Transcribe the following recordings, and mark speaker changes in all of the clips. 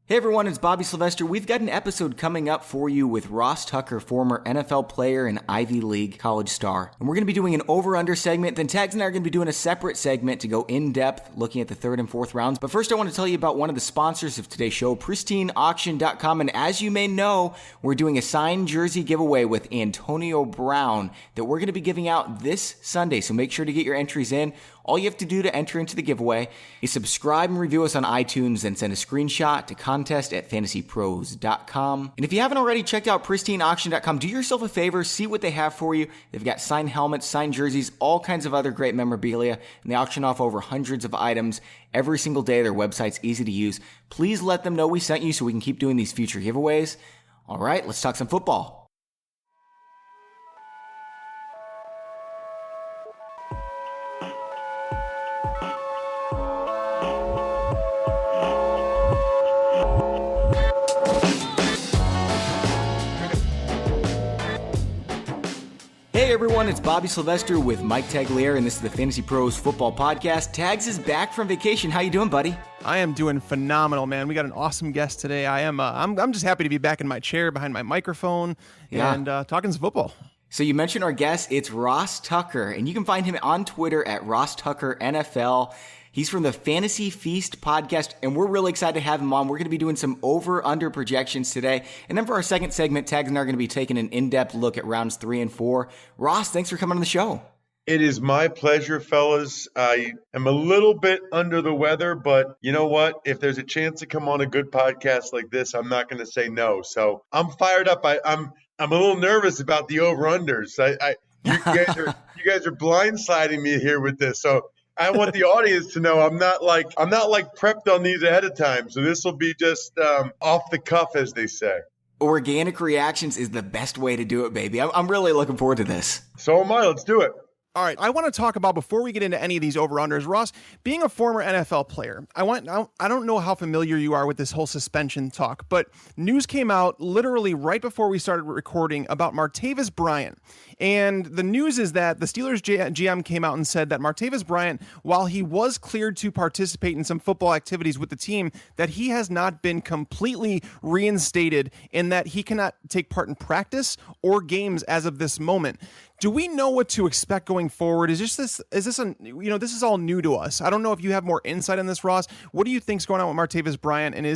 Speaker 1: Hey everyone, it's Bobby Sylvester. We've got an episode coming up for you with Ross Tucker, former NFL player and Ivy League college star. And we're going to be doing an over-under segment. Then Tags and I are going to be doing a separate segment to go in-depth looking at the third and fourth rounds. But first I want to tell you about one of the sponsors of today's show, pristineauction.com. And as you may know, we're doing a signed jersey giveaway with Antonio Brown that we're going to be giving out this Sunday. So make sure to get your entries in. All you have to do to enter into the giveaway is subscribe and review us on iTunes and send a screenshot to contest@fantasypros.com. And if you haven't already checked out pristineauction.com, do yourself a favor, see what they have for you. They've got signed helmets, signed jerseys, all kinds of other great memorabilia, and they auction off over hundreds of items every single day. Their website's easy to use. Please let them know we sent you so we can keep doing these future giveaways. All right, let's talk some football. Hey everyone, it's Bobby Sylvester with Mike Tagliere, and this is the Fantasy Pros Football Podcast. Tags is back from vacation. How you doing, buddy?
Speaker 2: I am doing phenomenal, man. We got an awesome guest today. I'm just happy to be back in my chair behind my microphone and talking some football.
Speaker 1: So you mentioned our guest. It's Ross Tucker, and you can find him on Twitter at Ross Tucker NFL. He's from the Fantasy Feast podcast, and we're really excited to have him on. We're going to be doing some over-under projections today. And then for our second segment, Tags and I are going to be taking an in-depth look at rounds 3 and 4. Ross, thanks for coming on the show.
Speaker 3: It is my pleasure, fellas. I am a little bit under the weather, but you know what? If there's a chance to come on a good podcast like this, I'm not going to say no. So I'm fired up. I'm a little nervous about the over-unders. You guys are blindsiding me here with this. So I want the audience to know I'm not like prepped on these ahead of time. So this will be just off the cuff, as they say.
Speaker 1: Organic reactions is the best way to do it, baby. I'm really looking forward to this.
Speaker 3: So am I. Let's do it.
Speaker 2: All right, I want to talk about, before we get into any of these over-unders, Ross, being a former NFL player, I don't know how familiar you are with this whole suspension talk, but news came out literally right before we started recording about Martavis Bryant. And the news is that the Steelers GM came out and said that Martavis Bryant, while he was cleared to participate in some football activities with the team, that he has not been completely reinstated and that he cannot take part in practice or games as of this moment. Do we know what to expect going forward? Is this all new to us? I don't know if you have more insight on this, Ross. What do you think's going on with Martavis Bryant? And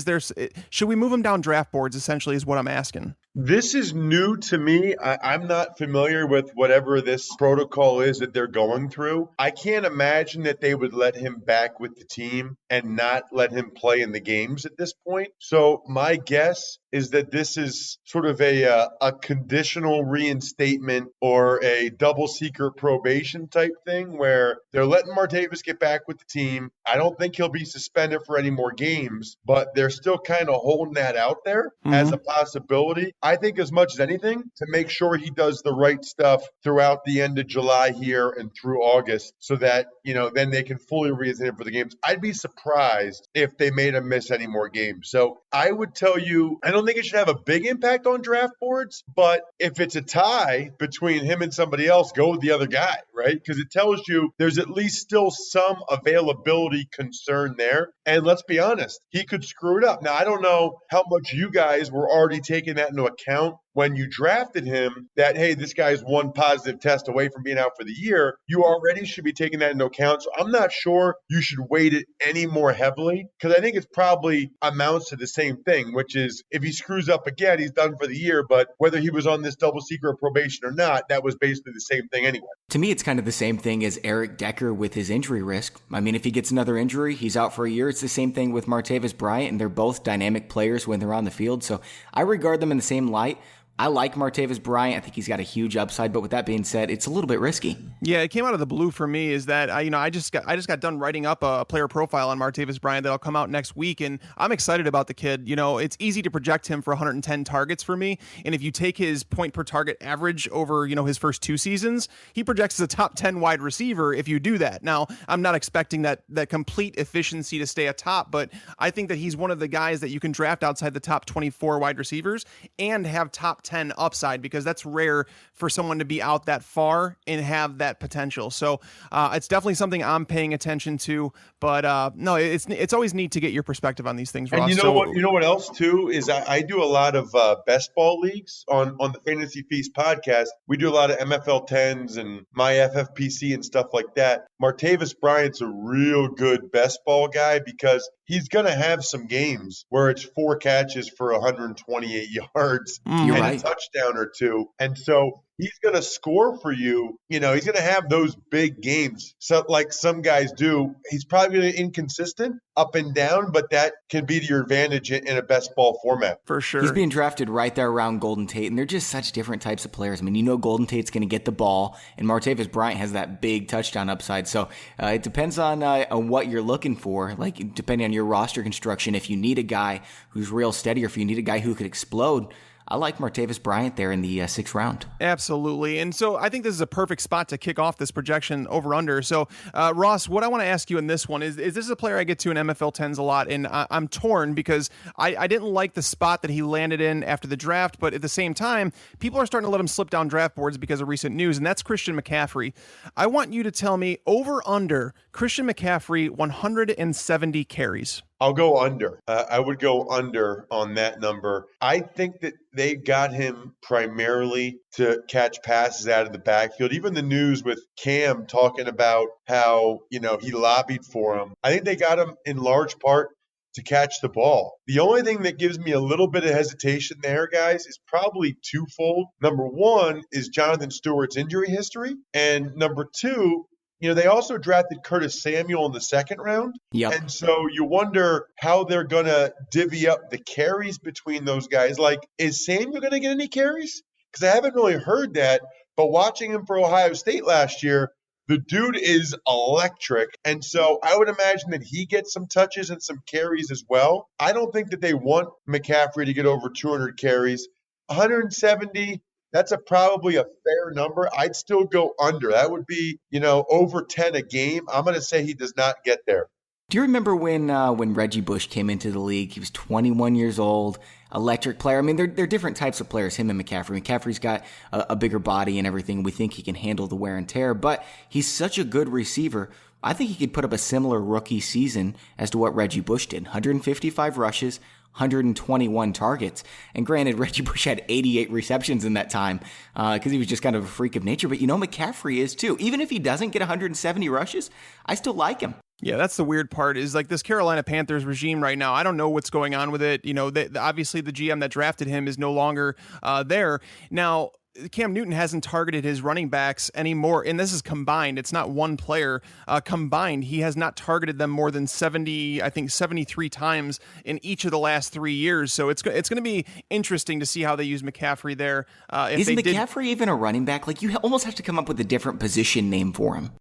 Speaker 2: should we move him down draft boards, essentially, is what I'm asking.
Speaker 3: This is new to me. I'm not familiar with whatever this protocol is that they're going through. I can't imagine that they would let him back with the team and not let him play in the games at this point. So my guess is that this is sort of a conditional reinstatement or a double secret probation type thing where they're letting Martavis get back with the team. I don't think he'll be suspended for any more games, but they're still kind of holding that out there as a possibility. I think as much as anything to make sure he does the right stuff throughout the end of July here and through August so that, then they can fully reinstate him for the games. I'd be surprised if they made him miss any more games. So I would tell you, I don't think it should have a big impact on draft boards, but if it's a tie between him and somebody else, go with the other guy, right? Because it tells you there's at least still some availability concern there. And let's be honest, he could screw it up. Now, I don't know how much you guys were already taking that into account when you drafted him, that, hey, this guy's one positive test away from being out for the year. You already should be taking that into account. So I'm not sure you should weight it any more heavily, because I think it's probably amounts to the same thing, which is if he screws up again, he's done for the year. But whether he was on this double secret probation or not, that was basically the same thing anyway.
Speaker 1: To me, it's kind of the same thing as Eric Decker with his injury risk. I mean, if he gets another injury, he's out for a year. It's the same thing with Martavis Bryant, and they're both dynamic players when they're on the field. So I regard them in the same light. I like Martavis Bryant. I think he's got a huge upside, but with that being said, it's a little bit risky.
Speaker 2: Yeah, it came out of the blue for me is that I just got done writing up a player profile on Martavis Bryant that'll come out next week, and I'm excited about the kid. It's easy to project him for 110 targets for me, and if you take his point per target average over his first 2 seasons, he projects as a top 10 wide receiver if you do that. Now, I'm not expecting that complete efficiency to stay atop, but I think that he's one of the guys that you can draft outside the top 24 wide receivers and have top top 10 upside, because that's rare for someone to be out that far and have that potential. So it's definitely something I'm paying attention to. But no, it's always neat to get your perspective on these things, Ross.
Speaker 3: And you know what else too is I do a lot of best ball leagues on the Fantasy Feast podcast. We do a lot of MFL 10s and my FFPC and stuff like that. Martavis Bryant's a real good best ball guy because he's going to have some games where it's 4 catches for 128 yards and
Speaker 1: right.
Speaker 3: a touchdown or 2. And so he's going to score for you. You know, he's going to have those big games. So like some guys do, he's probably going to be inconsistent up and down, but that can be to your advantage in a best ball format.
Speaker 2: For sure.
Speaker 1: He's being drafted right there around Golden Tate, and they're just such different types of players. I mean, you know Golden Tate's going to get the ball, and Martavis Bryant has that big touchdown upside. So it depends on what you're looking for, like depending on your roster construction. If you need a guy who's real steady or if you need a guy who could explode, I like Martavis Bryant there in the 6th round.
Speaker 2: Absolutely. And so I think this is a perfect spot to kick off this projection over-under. So, Ross, what I want to ask you in this one is this is a player I get to in MFL 10s a lot, and I'm torn because I didn't like the spot that he landed in after the draft, but at the same time, people are starting to let him slip down draft boards because of recent news, and that's Christian McCaffrey. I want you to tell me over-under Christian McCaffrey 170 carries.
Speaker 3: I'll go under. I would go under on that number. I think that they got him primarily to catch passes out of the backfield. Even the news with Cam talking about how, you know, he lobbied for him. I think they got him in large part to catch the ball. The only thing that gives me a little bit of hesitation there, guys, is probably twofold. Number one is Jonathan Stewart's injury history. And number two, you know, they also drafted Curtis Samuel in the 2nd round.
Speaker 1: Yep.
Speaker 3: And so you wonder how they're going to divvy up the carries between those guys. Like, is Samuel going to get any carries? Because I haven't really heard that. But watching him for Ohio State last year, the dude is electric. And so I would imagine that he gets some touches and some carries as well. I don't think that they want McCaffrey to get over 200 carries. 170, that's probably a fair number. I'd still go under. That would be, you know, over 10 a game. I'm going to say he does not get there.
Speaker 1: Do you remember when Reggie Bush came into the league? He was 21 years old, electric player. I mean, they're different types of players, him and McCaffrey. McCaffrey's got a bigger body and everything. We think he can handle the wear and tear, but he's such a good receiver. I think he could put up a similar rookie season as to what Reggie Bush did. 155 rushes, 121 targets. And granted, Reggie Bush had 88 receptions in that time because he was just kind of a freak of nature. But you know, McCaffrey is too. Even if he doesn't get 170 rushes, I still like him.
Speaker 2: Yeah, that's the weird part is like this Carolina Panthers regime right now. I don't know what's going on with it. You know, obviously the GM that drafted him is no longer there. Now, Cam Newton hasn't targeted his running backs anymore, and this is combined. It's not one player. Combined, he has not targeted them more than 73 times in each of the last 3 years. So it's going to be interesting to see how they use McCaffrey there.
Speaker 1: Isn't McCaffrey even a running back? Like, you almost have to come up with a different position name for him.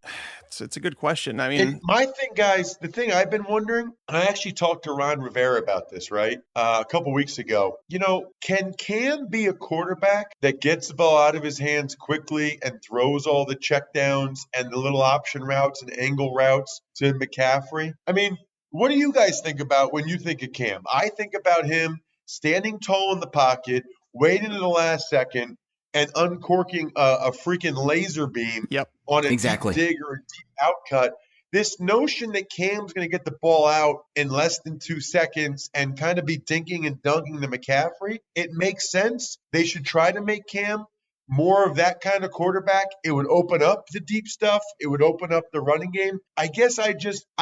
Speaker 2: It's a good question. I mean,
Speaker 3: and my thing, guys, the thing I've been wondering, and I actually talked to Ron Rivera about this, right, a couple weeks ago. You know, can Cam be a quarterback that gets the ball out of his hands quickly and throws all the checkdowns and the little option routes and angle routes to McCaffrey? I mean, what do you guys think about when you think of Cam? I think about him standing tall in the pocket, waiting to the last second, and uncorking a freaking laser beam on a deep dig or a deep outcut. This notion that Cam's going to get the ball out in less than 2 seconds and kind of be dinking and dunking to McCaffrey, it makes sense. They should try to make Cam more of that kind of quarterback. It would open up the deep stuff. It would open up the running game. I guess I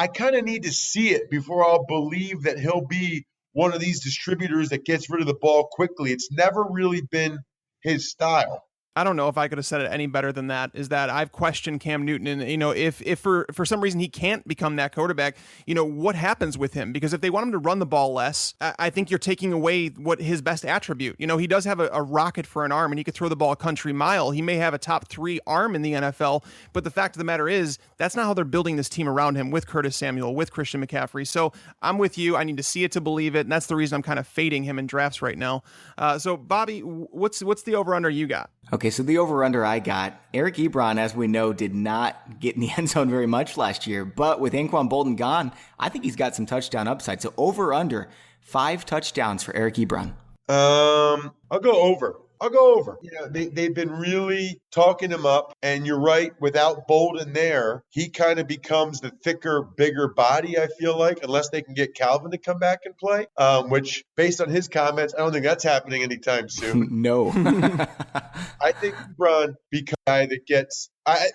Speaker 3: kind of need to see it before I'll believe that he'll be one of these distributors that gets rid of the ball quickly. It's never really been his style.
Speaker 2: I don't know if I could have said it any better than that, is that I've questioned Cam Newton. And, you know, if for some reason he can't become that quarterback, you know, what happens with him? Because if they want him to run the ball less, I think you're taking away what his best attribute. You know, he does have a rocket for an arm and he could throw the ball a country mile. He may have a top 3 arm in the NFL, but the fact of the matter is that's not how they're building this team around him with Curtis Samuel, with Christian McCaffrey. So I'm with you. I need to see it to believe it. And that's the reason I'm kind of fading him in drafts right now. So Bobby, what's the over-under you got?
Speaker 1: Okay, so the over-under I got, Eric Ebron, as we know, did not get in the end zone very much last year, but with Anquan Bolden gone, I think he's got some touchdown upside. So over-under, 5 touchdowns for Eric Ebron.
Speaker 3: I'll go over. I'll go over. They've been really talking him up, and you're right, without Bolden there, he kind of becomes the thicker, bigger body, I feel like, unless they can get Calvin to come back and play, which, based on his comments, I don't think that's happening anytime soon.
Speaker 1: No.
Speaker 3: I think Ebron becomes a guy that gets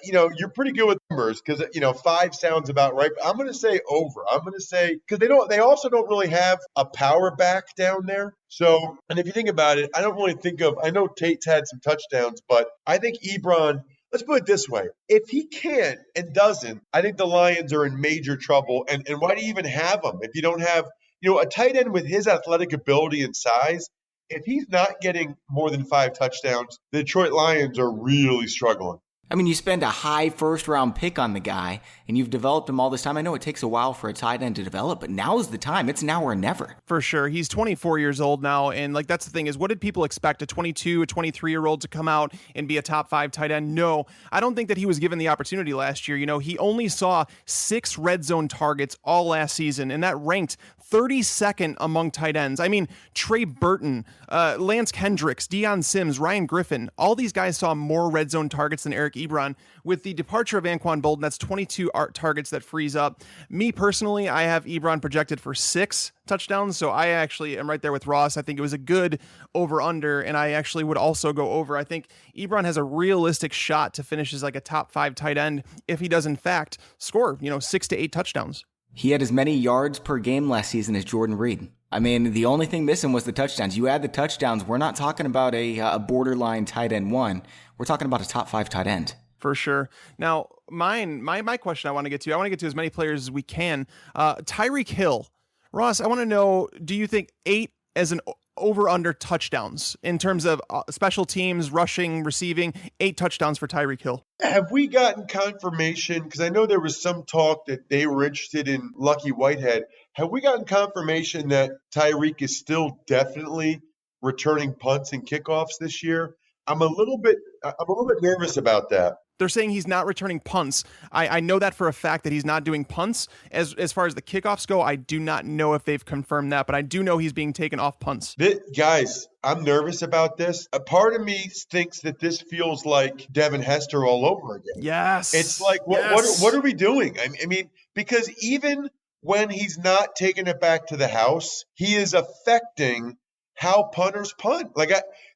Speaker 3: you're pretty good with numbers because 5 sounds about right. But I'm going to say over. I'm going to say because they also don't really have a power back down there. So, and if you think about it, I don't really think of. I know Tate's had some touchdowns, but I think Ebron. Let's put it this way: if he can't and doesn't, I think the Lions are in major trouble. And why do you even have him if you don't have a tight end with his athletic ability and size? If he's not getting more than 5 touchdowns, the Detroit Lions are really struggling.
Speaker 1: I mean, you spend a high first-round pick on the guy, and you've developed him all this time. I know it takes a while for a tight end to develop, but now is the time. It's now or never.
Speaker 2: For sure. He's 24 years old now, and that's the thing is, what did people expect? A 22, a 23-year-old to come out and be a top 5 tight end? No, I don't think that he was given the opportunity last year. He only saw 6 red zone targets all last season, and that ranked 32nd among tight ends. I mean, Trey Burton, Lance Kendricks, Deion Sims, Ryan Griffin, all these guys saw more red zone targets than Eric Ebron. With the departure of Anquan Bolden, that's 22 targets that frees up. Me personally, I have Ebron projected for 6 touchdowns, so I actually am right there with Ross. I think it was a good over-under, and I actually would also go over. I think Ebron has a realistic shot to finish as a top 5 tight end if he does, in fact, score 6 to 8 touchdowns.
Speaker 1: He had as many yards per game last season as Jordan Reed. I mean, the only thing missing was the touchdowns. You add the touchdowns, we're not talking about a borderline tight end 1. We're talking about a top 5 tight end.
Speaker 2: For sure. Now, my question I want to get to as many players as we can. Tyreek Hill. Ross, I want to know, do you think 8 as an over-under touchdowns in terms of special teams, rushing, receiving, 8 touchdowns for Tyreek Hill?
Speaker 3: Have we gotten confirmation? Because I know there was some talk that they were interested in Lucky Whitehead. Have we gotten confirmation that Tyreek is still definitely returning punts and kickoffs this year? I'm a little bit nervous about that.
Speaker 2: They're saying he's not returning punts. I know that for a fact that he's not doing punts. As far as the kickoffs go, I do not know if they've confirmed that, but I do know he's being taken off punts.
Speaker 3: Guys, I'm nervous about this. A part of me thinks that this feels like Devin Hester all over again.
Speaker 2: Yes.
Speaker 3: It's like, what are we doing? I mean, because even when he's not taking it back to the house, he is affecting how punters punt.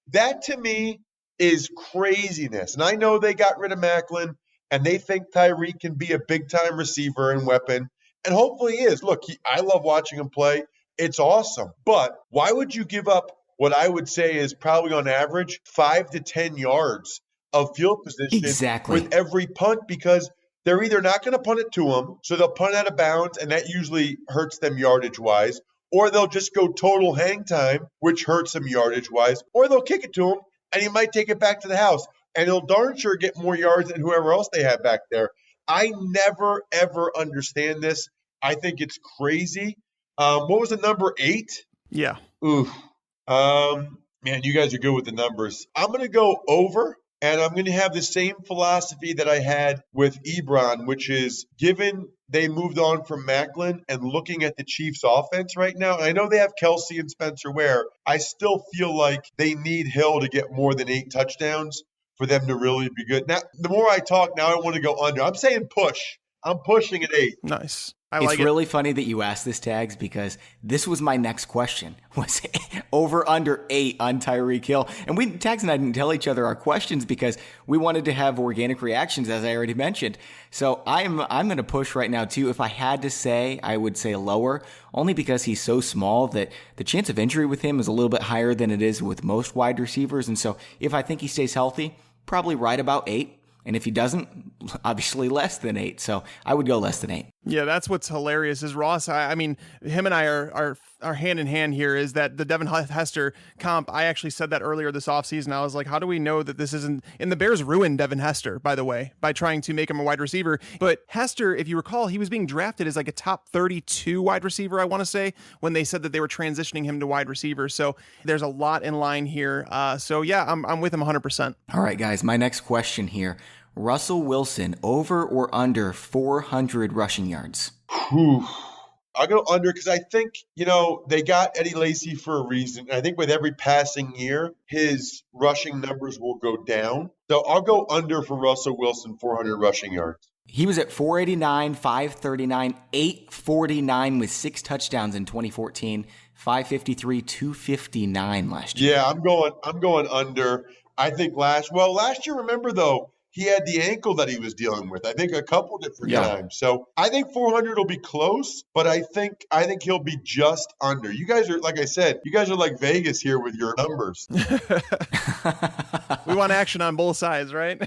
Speaker 3: That to me is craziness. And I know they got rid of Macklin, and they think Tyreek can be a big-time receiver and weapon, and hopefully he is. Look, I love watching him play. It's awesome. But why would you give up what I would say is probably on average 5 to 10 yards of field position with every punt? Because they're either not going to punt it to him, so they'll punt out of bounds, and that usually hurts them yardage-wise, or they'll just go total hang time, which hurts them yardage-wise, or they'll kick it to him, and he might take it back to the house, and he'll darn sure get more yards than whoever else they have back there. I never, ever understand this. I think it's crazy. What was the number 8?
Speaker 2: Yeah.
Speaker 3: Oof. Man, you guys are good with the numbers. I'm going to go over, and I'm going to have the same philosophy that I had with Ebron, which is given they moved on from Macklin and looking at the Chiefs' offense right now, and I know they have Kelsey and Spencer Ware, I still feel like they need Hill to get more than 8 touchdowns for them to really be good. Now, the more I talk, now I want to go under. I'm saying push. I'm pushing at 8.
Speaker 2: Nice.
Speaker 1: It's really funny that you asked this, Tags, because this was my next question. Was over under 8 on Tyreek Hill? And Tags and I didn't tell each other our questions because we wanted to have organic reactions, as I already mentioned. So I'm going to push right now, too. If I had to say, I would say lower, only because he's so small that the chance of injury with him is a little bit higher than it is with most wide receivers. And so if I think he stays healthy, probably right about 8. And if he doesn't, obviously less than 8. So I would go less than 8.
Speaker 2: Yeah, that's what's hilarious is Ross. I mean, him and I are hand in hand here is that the Devin Hester comp, I actually said that earlier this offseason. I was like, how do we know that this isn't, and the Bears ruined Devin Hester, by the way, by trying to make him a wide receiver. But Hester, if you recall, he was being drafted as a top 32 wide receiver, I want to say, when they said that they were transitioning him to wide receiver. So there's a lot in line here. So yeah, I'm with him 100%.
Speaker 1: All right, guys, my next question here. Russell Wilson, over or under 400 rushing yards?
Speaker 3: Whew. I'll go under because I think, they got Eddie Lacy for a reason. I think with every passing year, his rushing numbers will go down. So I'll go under for Russell Wilson, 400 rushing yards.
Speaker 1: He was at 489, 539, 849 with 6 touchdowns in 2014, 553, 259 last year.
Speaker 3: Yeah, I'm going under. I think last year, remember though, he had the ankle that he was dealing with. I think a couple different times. So I think 400 will be close, but I think he'll be just under. You guys are, like I said, you guys are like Vegas here with your numbers.
Speaker 2: We want action on both sides, right?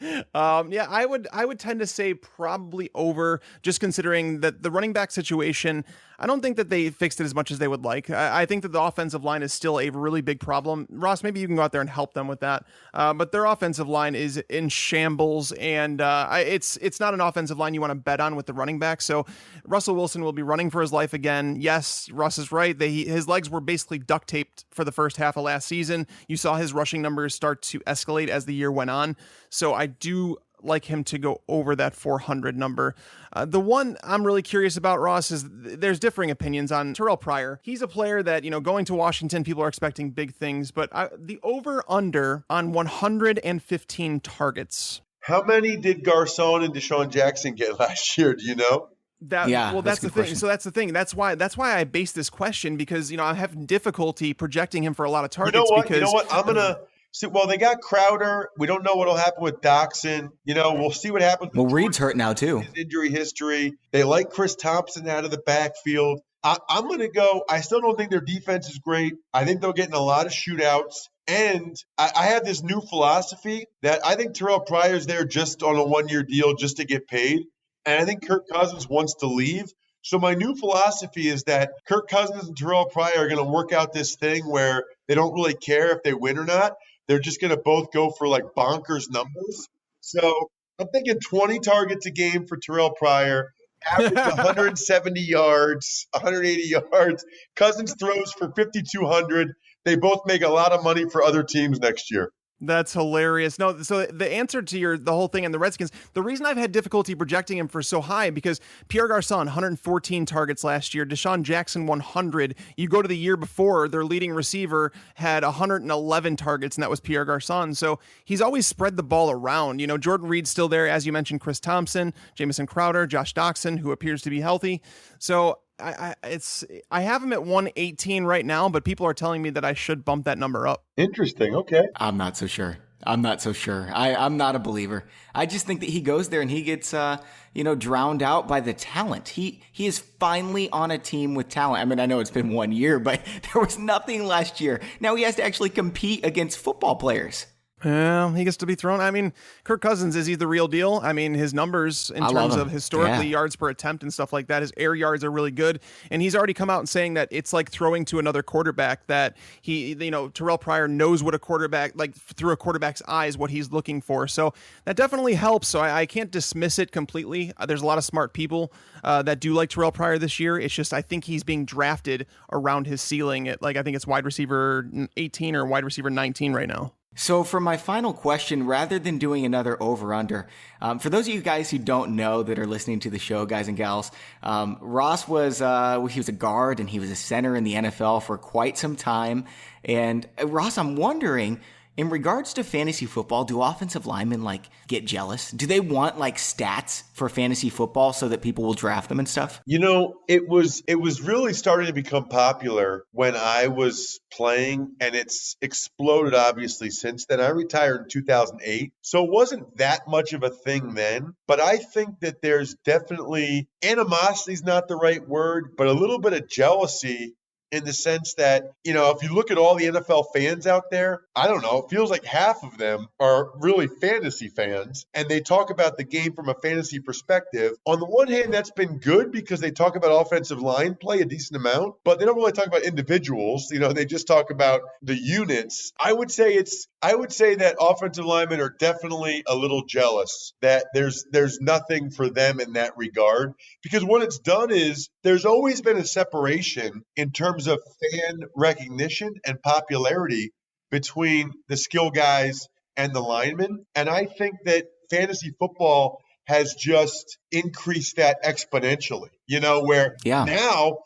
Speaker 2: Yeah, I would tend to say probably over, just considering that the running back situation, I don't think that they fixed it as much as they would like. I think that the offensive line is still a really big problem. Ross, maybe you can go out there and help them with that. But their offensive line is in shambles, and it's not an offensive line you want to bet on with the running back. So Russell Wilson will be running for his life again. Yes, Russ is right. His legs were basically duct taped for the first half of last season. You saw his rushing numbers start to escalate as the year went on. So I do like him to go over that 400 number. The one I'm really curious about, Ross, is there's differing opinions on Terrell Pryor. He's a player that, going to Washington, people are expecting big things, but the over-under on 115 targets.
Speaker 3: How many did Garcon and Deshaun Jackson get last year? Do you know?
Speaker 2: That's the thing. Question. So that's the thing. That's why I based this question, because, I have difficulty projecting him for a lot of targets.
Speaker 3: You know what? I'm going to... So, they got Crowder. We don't know what will happen with Doxson. We'll see what happens.
Speaker 1: Well, Reed's hurt now, too.
Speaker 3: His injury history. They like Chris Thompson out of the backfield. I'm going to go. I still don't think their defense is great. I think they'll get in a lot of shootouts. And I have this new philosophy that I think Terrell Pryor's there just on a one-year deal just to get paid. And I think Kirk Cousins wants to leave. So my new philosophy is that Kirk Cousins and Terrell Pryor are going to work out this thing where they don't really care if they win or not. They're just going to both go for like bonkers numbers. So I'm thinking 20 targets a game for Terrell Pryor, average 170 yards, 180 yards. Cousins throws for 5,200. They both make a lot of money for other teams next year.
Speaker 2: That's hilarious. No, so the answer to the whole thing in the Redskins, the reason I've had difficulty projecting him for so high, because Pierre Garçon, 114 targets last year, Deshaun Jackson, 100. You go to the year before, their leading receiver had 111 targets, and that was Pierre Garçon. So he's always spread the ball around. Jordan Reed's still there, as you mentioned, Chris Thompson, Jamison Crowder, Josh Doxson, who appears to be healthy. So I have him at 118 right now, but people are telling me that I should bump that number up.
Speaker 3: Interesting. Okay.
Speaker 1: I'm not so sure. I'm not a believer. I just think that he goes there and he gets, drowned out by the talent. He is finally on a team with talent. I mean, I know it's been 1 year, but there was nothing last year. Now he has to actually compete against football players.
Speaker 2: Yeah, he gets to be thrown. I mean, Kirk Cousins, is he the real deal? I mean, his numbers in terms of historically yards per attempt and stuff like that, his air yards are really good. And he's already come out and saying that it's like throwing to another quarterback, that Terrell Pryor knows what a quarterback, like through a quarterback's eyes, what he's looking for. So that definitely helps. So I can't dismiss it completely. There's a lot of smart people that do like Terrell Pryor this year. It's just, I think he's being drafted around his ceiling at, I think it's wide receiver 18 or wide receiver 19 right now.
Speaker 1: So for my final question, rather than doing another over-under, for those of you guys who don't know that are listening to the show, guys and gals, Ross was he was a guard and he was a center in the NFL for quite some time. And Ross, I'm wondering, in regards to fantasy football, do offensive linemen get jealous? Do they want stats for fantasy football so that people will draft them and stuff?
Speaker 3: It was really starting to become popular when I was playing, and it's exploded obviously since then. I retired in 2008, so it wasn't that much of a thing then. But I think that there's definitely, animosity is not the right word, but a little bit of jealousy, in the sense that, if you look at all the NFL fans out there, I don't know, it feels like half of them are really fantasy fans, and they talk about the game from a fantasy perspective. On the one hand, that's been good because they talk about offensive line play a decent amount, but they don't really talk about individuals. They just talk about the units. I would say that offensive linemen are definitely a little jealous that there's nothing for them in that regard, because what it's done is there's always been a separation in terms of fan recognition and popularity between the skill guys and the linemen. And I think that fantasy football has just increased that exponentially, where now,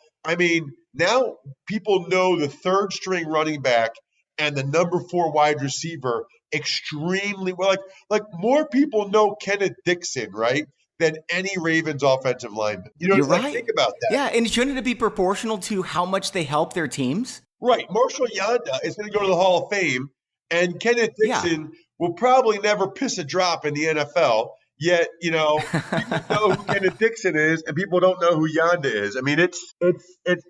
Speaker 3: now people know the third string running back and the number 4 wide receiver extremely well. Like more people know Kenneth Dixon, right, than any Ravens offensive lineman.
Speaker 1: You're right.
Speaker 3: Think about that.
Speaker 1: Yeah, and shouldn't it be proportional to how much they help their teams?
Speaker 3: Right. Marshall Yanda is going to go to the Hall of Fame, and Kenneth Dixon will probably never piss a drop in the NFL. Yet, people know who Kenneth Dixon is, and people don't know who Yanda is. I mean, it's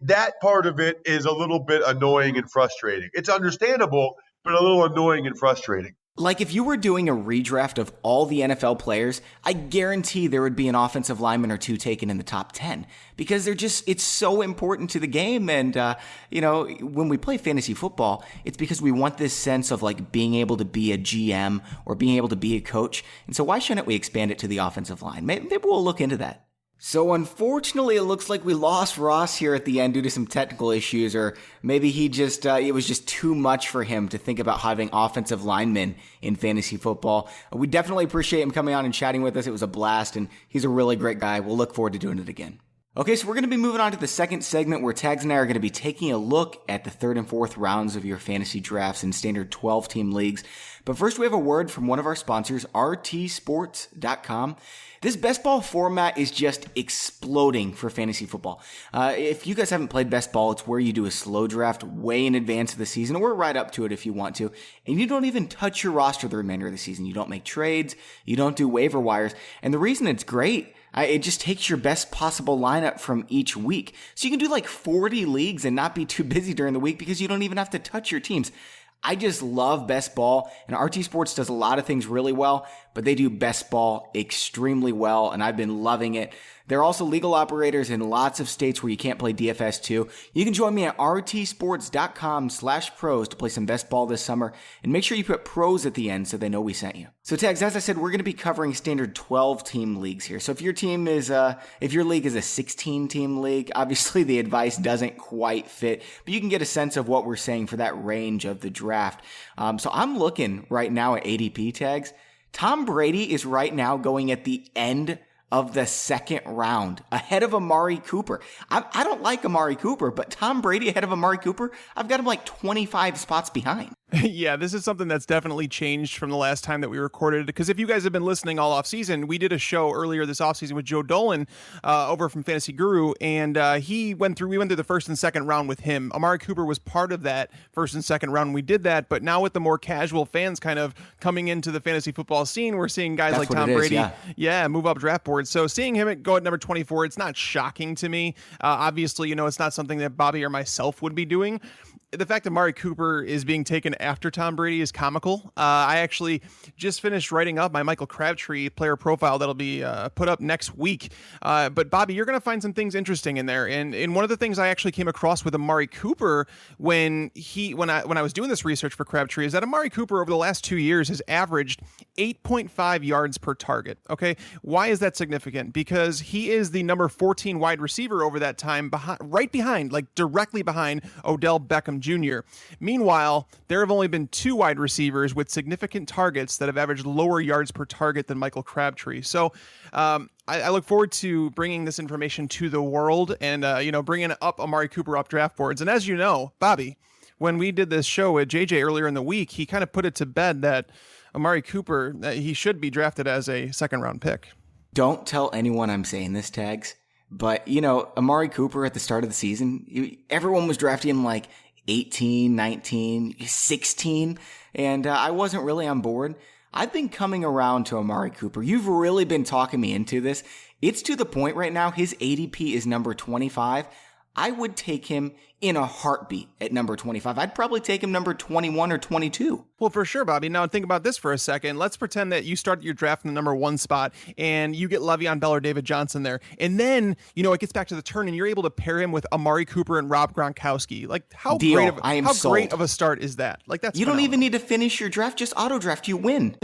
Speaker 3: that part of it is a little bit annoying and frustrating. It's understandable, but a little annoying and frustrating.
Speaker 1: Like if you were doing a redraft of all the NFL players, I guarantee there would be an offensive lineman or two taken in the top 10 because it's so important to the game. And, when we play fantasy football, it's because we want this sense of like being able to be a GM or being able to be a coach. And so why shouldn't we expand it to the offensive line? Maybe we'll look into that. So unfortunately, it looks like we lost Ross here at the end due to some technical issues, or maybe he just, it was just too much for him to think about having offensive linemen in fantasy football. We definitely appreciate him coming on and chatting with us. It was a blast, and he's a really great guy. We'll look forward to doing it again. Okay, so we're going to be moving on to the second segment where Tags and I are going to be taking a look at the third and fourth rounds of your fantasy drafts in standard 12-team leagues. But first, we have a word from one of our sponsors, rtsports.com. This best ball format is just exploding for fantasy football. If you guys haven't played best ball, it's where you do a slow draft way in advance of the season, or right up to it if you want to, and you don't even touch your roster the remainder of the season. You don't make trades, you don't do waiver wires, and the reason it's great, it just takes your best possible lineup from each week. So you can do like 40 leagues and not be too busy during the week because you don't even have to touch your teams. I just love best ball, and RT Sports does a lot of things really well, but they do best ball extremely well, and I've been loving it. They're also legal operators in lots of states where you can't play DFS too. You can join me at rtsports.com/pros to play some best ball this summer, and make sure you put pros at the end so they know we sent you. So Tags, as I said, we're going to be covering standard 12-team leagues here. So if your team is, if your league is a 16-team league, obviously the advice doesn't quite fit, but you can get a sense of what we're saying for that range of the draft. So I'm looking right now at ADP Tags. Tom Brady is right now going at the end of the second round, ahead of Amari Cooper. I don't like Amari Cooper, but Tom Brady ahead of Amari Cooper, I've got him like 25 spots behind.
Speaker 2: Yeah, this is something that's definitely changed from the last time that we recorded, because if you guys have been listening all offseason, we did a show earlier this offseason with Joe Dolan over from Fantasy Guru, and we went through the first and second round with him. Amari Cooper was part of that first and second round when we did that, but now with the more casual fans kind of coming into the fantasy football scene, we're seeing guys like Tom Brady move up draft boards. So seeing him go at number 24, it's not shocking to me. Obviously, it's not something that Bobby or myself would be doing. The fact that Amari Cooper is being taken after Tom Brady is comical. I actually just finished writing up my Michael Crabtree player profile that'll be put up next week. But Bobby, you're going to find some things interesting in there. And one of the things I actually came across with Amari Cooper when I was doing this research for Crabtree is that Amari Cooper over the last 2 years has averaged 8.5 yards per target. Okay, why is that significant? Because he is the number 14 wide receiver over that time, directly behind Odell Beckham Jr. Meanwhile, there have only been 2 wide receivers with significant targets that have averaged lower yards per target than Michael Crabtree. So I look forward to bringing this information to the world and, bringing up Amari Cooper up draft boards. And as you know, Bobby, when we did this show with JJ earlier in the week, he kind of put it to bed that Amari Cooper, he should be drafted as a second round pick.
Speaker 1: Don't tell anyone I'm saying this, Tags, but Amari Cooper at the start of the season, everyone was drafting him like 18, 19, 16, and I wasn't really on board. I've been coming around to Amari Cooper. You've really been talking me into this. It's to the point right now, his ADP is number 25. I would take him in a heartbeat at number 25. I'd probably take him number 21 or 22.
Speaker 2: Well, for sure, Bobby. Now, think about this for a second. Let's pretend that you start your draft in the number 1 spot and you get Le'Veon Bell or David Johnson there. And then, it gets back to the turn and you're able to pair him with Amari Cooper and Rob Gronkowski. Like, how great of a start is that? Like, that's
Speaker 1: phenomenal. Don't even need to finish your draft. Just auto draft. You win.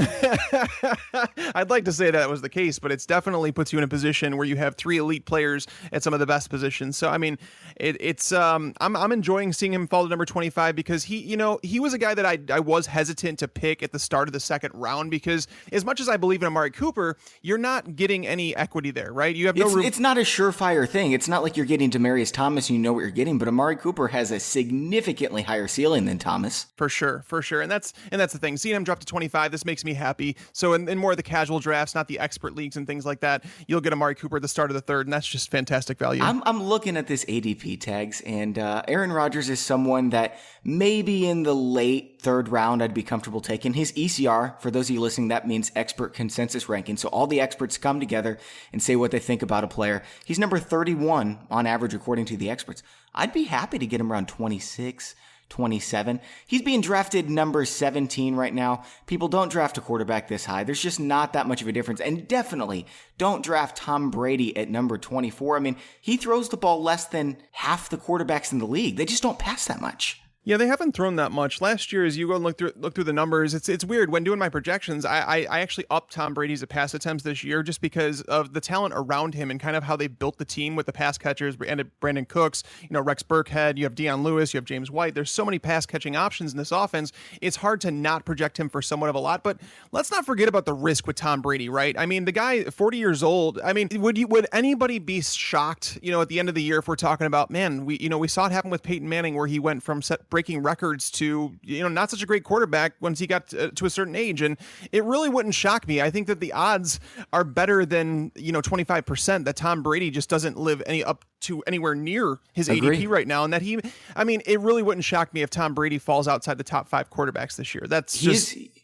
Speaker 2: I'd like to say that was the case, but it's definitely puts you in a position where you have 3 elite players at some of the best positions. So, I mean, I'm I'm enjoying seeing him fall to number 25 because he was a guy that I was hesitant to pick at the start of the second round because as much as I believe in Amari Cooper, you're not getting any equity there, right? You have no room.
Speaker 1: It's not a surefire thing. It's not like you're getting Demaryius Thomas and you know what you're getting, but Amari Cooper has a significantly higher ceiling than Thomas.
Speaker 2: For sure. And that's the thing. Seeing him drop to 25, this makes me happy. So in more of the casual drafts, not the expert leagues and things like that, you'll get Amari Cooper at the start of the third, and that's just fantastic value.
Speaker 1: I'm looking at this ADP tags, and Aaron Rodgers is someone that maybe in the late third round I'd be comfortable taking. His ECR, for those of you listening, that means expert consensus ranking. So all the experts come together and say what they think about a player. He's number 31 on average according to the experts. I'd be happy to get him around 26, 27. He's being drafted number 17 right now. People don't draft a quarterback this high. There's just not that much of a difference. And definitely don't draft Tom Brady at number 24. I mean, he throws the ball less than half the quarterbacks in the league. They just don't pass that much.
Speaker 2: Yeah, they haven't thrown that much. Last year, as you go and look through the numbers, it's weird. When doing my projections, I actually upped Tom Brady's pass attempts this year just because of the talent around him and kind of how they built the team with the pass catchers and Brandon Cooks, Rex Burkhead, you have Deion Lewis, you have James White. There's so many pass catching options in this offense. It's hard to not project him for somewhat of a lot, but let's not forget about the risk with Tom Brady, right? I mean, the guy, 40 years old. I mean, would anybody be shocked, at the end of the year if we're talking about, man, we saw it happen with Peyton Manning where he went from breaking records to, not such a great quarterback once he got to a certain age. And it really wouldn't shock me. I think that the odds are better than, 25% that Tom Brady just doesn't live up to anywhere near his ADP right now. And that it really wouldn't shock me if Tom Brady falls outside the top 5 quarterbacks this year.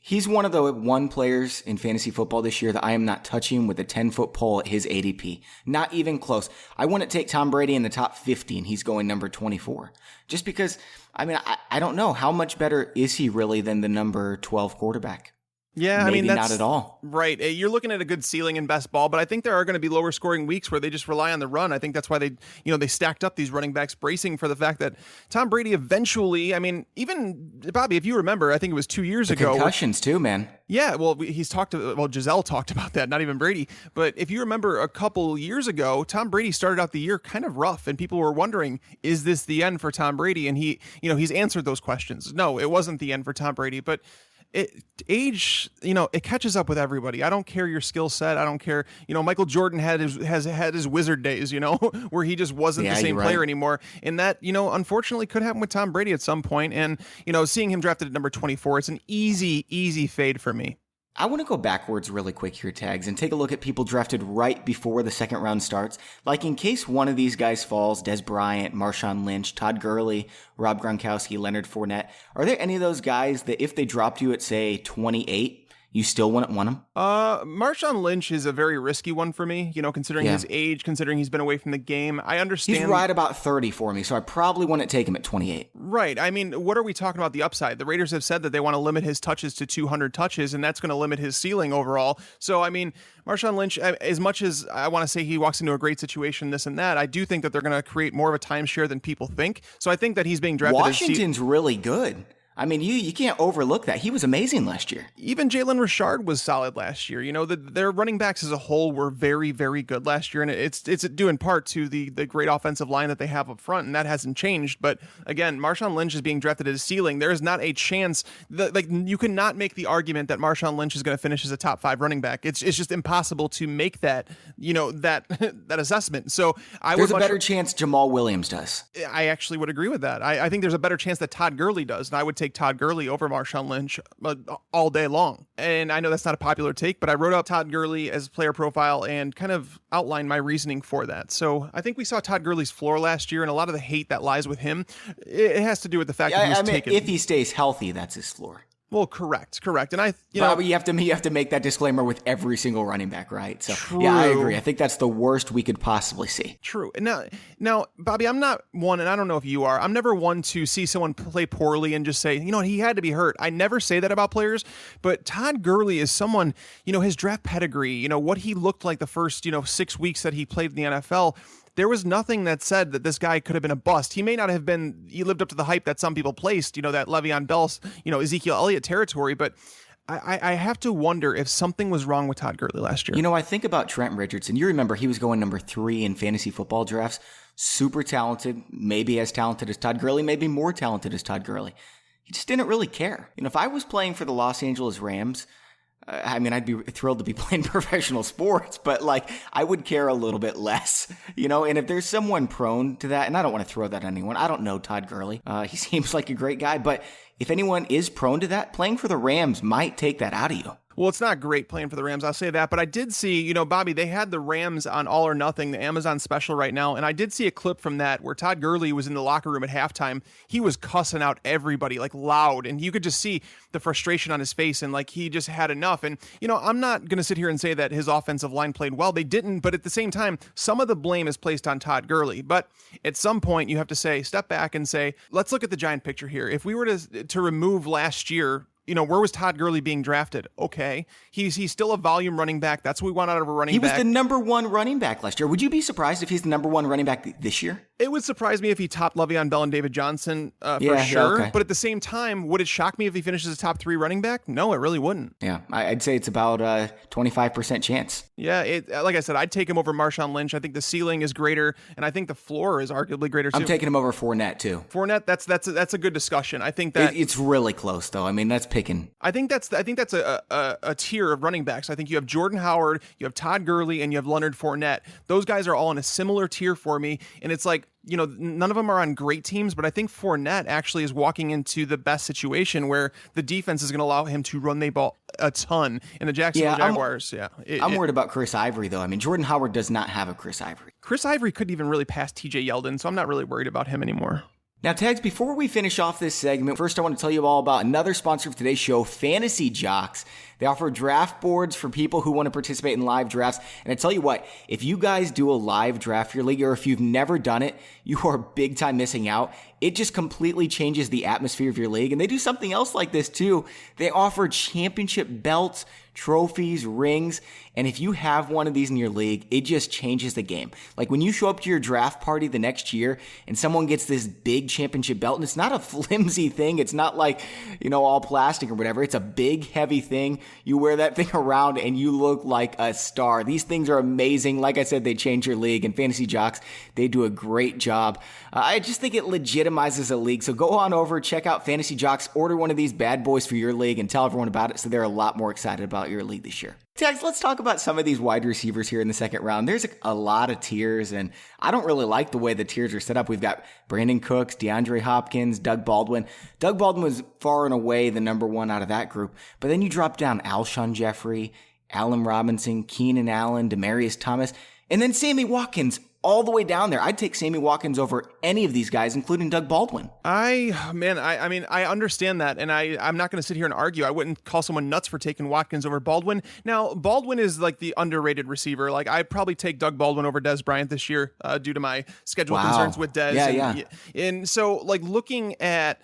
Speaker 1: He's one of the one players in fantasy football this year that I am not touching with a 10-foot pole at his ADP. Not even close. I wouldn't take Tom Brady in the top 50 and he's going number 24. Just because, I don't know. How much better is he really than the number 12 quarterback?
Speaker 2: Yeah,
Speaker 1: Maybe
Speaker 2: that's
Speaker 1: not at all.
Speaker 2: Right. You're looking at a good ceiling in best ball, but I think there are going to be lower scoring weeks where they just rely on the run. I think that's why they stacked up these running backs, bracing for the fact that Tom Brady eventually, even Bobby, if you remember, I think it was 2 years ago.
Speaker 1: Concussions too, man.
Speaker 2: Yeah, well, Giselle talked about that, not even Brady. But if you remember a couple years ago, Tom Brady started out the year kind of rough, and people were wondering, is this the end for Tom Brady? And he's answered those questions. No, it wasn't the end for Tom Brady, but age, it catches up with everybody. I don't care your skill set. I don't care. Michael Jordan has had his wizard days, where he just wasn't the same player anymore. And that, unfortunately could happen with Tom Brady at some point. And, seeing him drafted at number 24, it's an easy fade for me.
Speaker 1: I want to go backwards really quick here, Tags, and take a look at people drafted right before the second round starts. Like in case one of these guys falls, Des Bryant, Marshawn Lynch, Todd Gurley, Rob Gronkowski, Leonard Fournette. Are there any of those guys that if they dropped you at, say, 28, you still wouldn't want him?
Speaker 2: Marshawn Lynch is a very risky one for me, considering his age, considering he's been away from the game. I understand.
Speaker 1: He's right about 30 for me, so I probably wouldn't take him at 28.
Speaker 2: Right. What are we talking about the upside? The Raiders have said that they want to limit his touches to 200 touches, and that's going to limit his ceiling overall. So, Marshawn Lynch, as much as I want to say he walks into a great situation, this and that, I do think that they're going to create more of a timeshare than people think. So I think that he's being drafted.
Speaker 1: Washington's really good. You can't overlook that. He was amazing last year.
Speaker 2: Even Jalen Richard was solid last year. Their running backs as a whole were very, very good last year. And it's due in part to the great offensive line that they have up front. And that hasn't changed. But again, Marshawn Lynch is being drafted at his ceiling. There is not a chance that, you cannot make the argument that Marshawn Lynch is going to finish as a top 5 running back. It's just impossible to make that, that assessment. So
Speaker 1: there's a better chance Jamal Williams does.
Speaker 2: I actually would agree with that. I think there's a better chance that Todd Gurley does. And I would take Todd Gurley over Marshawn Lynch all day long. And I know that's not a popular take, but I wrote up Todd Gurley as player profile and kind of outlined my reasoning for that. So I think we saw Todd Gurley's floor last year, and a lot of the hate that lies with him, it has to do with the fact that he was taken.
Speaker 1: If he stays healthy, that's his floor.
Speaker 2: Well, correct. And
Speaker 1: Bobby, you have to make that disclaimer with every single running back, right? So true. Yeah, I agree. I think that's the worst we could possibly see.
Speaker 2: True. And now, Bobby, I'm not one, and I don't know if you are, I'm never one to see someone play poorly and just say, he had to be hurt. I never say that about players, but Todd Gurley is someone, his draft pedigree, what he looked like the first, 6 weeks that he played in the NFL. There was nothing that said that this guy could have been a bust. He may not have been, he lived up to the hype that some people placed, that Le'Veon Bell, Ezekiel Elliott territory, but I have to wonder if something was wrong with Todd Gurley last year.
Speaker 1: I think about Trent Richardson. You remember he was going number 3 in fantasy football drafts. super talented, maybe as talented as Todd Gurley, maybe more talented as Todd Gurley. He just didn't really care. If I was playing for the Los Angeles Rams, I'd be thrilled to be playing professional sports, but I would care a little bit less, and if there's someone prone to that, and I don't want to throw that at anyone. I don't know Todd Gurley. He seems like a great guy, but if anyone is prone to that, playing for the Rams might take that out of you.
Speaker 2: Well, it's not great playing for the Rams, I'll say that, but I did see, Bobby, they had the Rams on All or Nothing, the Amazon special right now, and I did see a clip from that where Todd Gurley was in the locker room at halftime. He was cussing out everybody, loud, and you could just see the frustration on his face, and he just had enough. And, I'm not going to sit here and say that his offensive line played well. They didn't, but at the same time, some of the blame is placed on Todd Gurley. But at some point, you have to step back and say, let's look at the giant picture here. If we were to remove last year, where was Todd Gurley being drafted? Okay. He's still a volume running back. That's what we want out of a running back.
Speaker 1: He was the number one running back last year. Would you be surprised if he's the number one running back this year?
Speaker 2: It would surprise me if he topped Le'Veon Bell and David Johnson for sure. Okay. But at the same time, would it shock me if he finishes a top 3 running back? No, it really wouldn't.
Speaker 1: Yeah, I'd say it's about a 25% chance.
Speaker 2: Yeah, like I said, I'd take him over Marshawn Lynch. I think the ceiling is greater, and I think the floor is arguably greater too.
Speaker 1: I'm taking him over Fournette too.
Speaker 2: Fournette, that's a good discussion. I think that
Speaker 1: it's really close though. That's picking.
Speaker 2: I think that's a tier of running backs. I think you have Jordan Howard, you have Todd Gurley, and you have Leonard Fournette. Those guys are all in a similar tier for me, and it's none of them are on great teams, but I think Fournette actually is walking into the best situation where the defense is going to allow him to run the ball a ton. And the Jacksonville Jaguars,
Speaker 1: I'm worried about Chris Ivory, though. Jordan Howard does not have a Chris Ivory.
Speaker 2: Chris Ivory couldn't even really pass TJ Yeldon, so I'm not really worried about him anymore.
Speaker 1: Now, Tags, before we finish off this segment, first I want to tell you all about another sponsor of today's show, Fantasy Jocks. They offer draft boards for people who want to participate in live drafts. And I tell you what, if you guys do a live draft for your league, or if you've never done it, you are big time missing out. It just completely changes the atmosphere of your league. And they do something else like this too. They offer championship belts, trophies, rings. And if you have one of these in your league, it just changes the game. When you show up to your draft party the next year and someone gets this big championship belt, and it's not a flimsy thing. It's not all plastic or whatever. It's a big, heavy thing. You wear that thing around and you look like a star. These things are amazing. Like I said, they change your league, and Fantasy Jocks, they do a great job. I just think it legitimizes a league. So go on over, check out Fantasy Jocks, order one of these bad boys for your league, and tell everyone about it so they're a lot more excited about your league this year. Tags, let's talk about some of these wide receivers here in the second round. There's a lot of tiers, and I don't really like the way the tiers are set up. We've got Brandon Cooks, DeAndre Hopkins, Doug Baldwin. Doug Baldwin was far and away the number one out of that group, but then you drop down Alshon Jeffrey, Allen Robinson, Keenan Allen, Demaryius Thomas, and then Sammy Watkins all the way down there. I'd take Sammy Watkins over any of these guys, including Doug Baldwin.
Speaker 2: I understand that, and I'm not going to sit here and argue. I wouldn't call someone nuts for taking Watkins over Baldwin. Now, Baldwin is the underrated receiver. I'd probably take Doug Baldwin over Dez Bryant this year due to my schedule concerns with Dez. And so, looking at...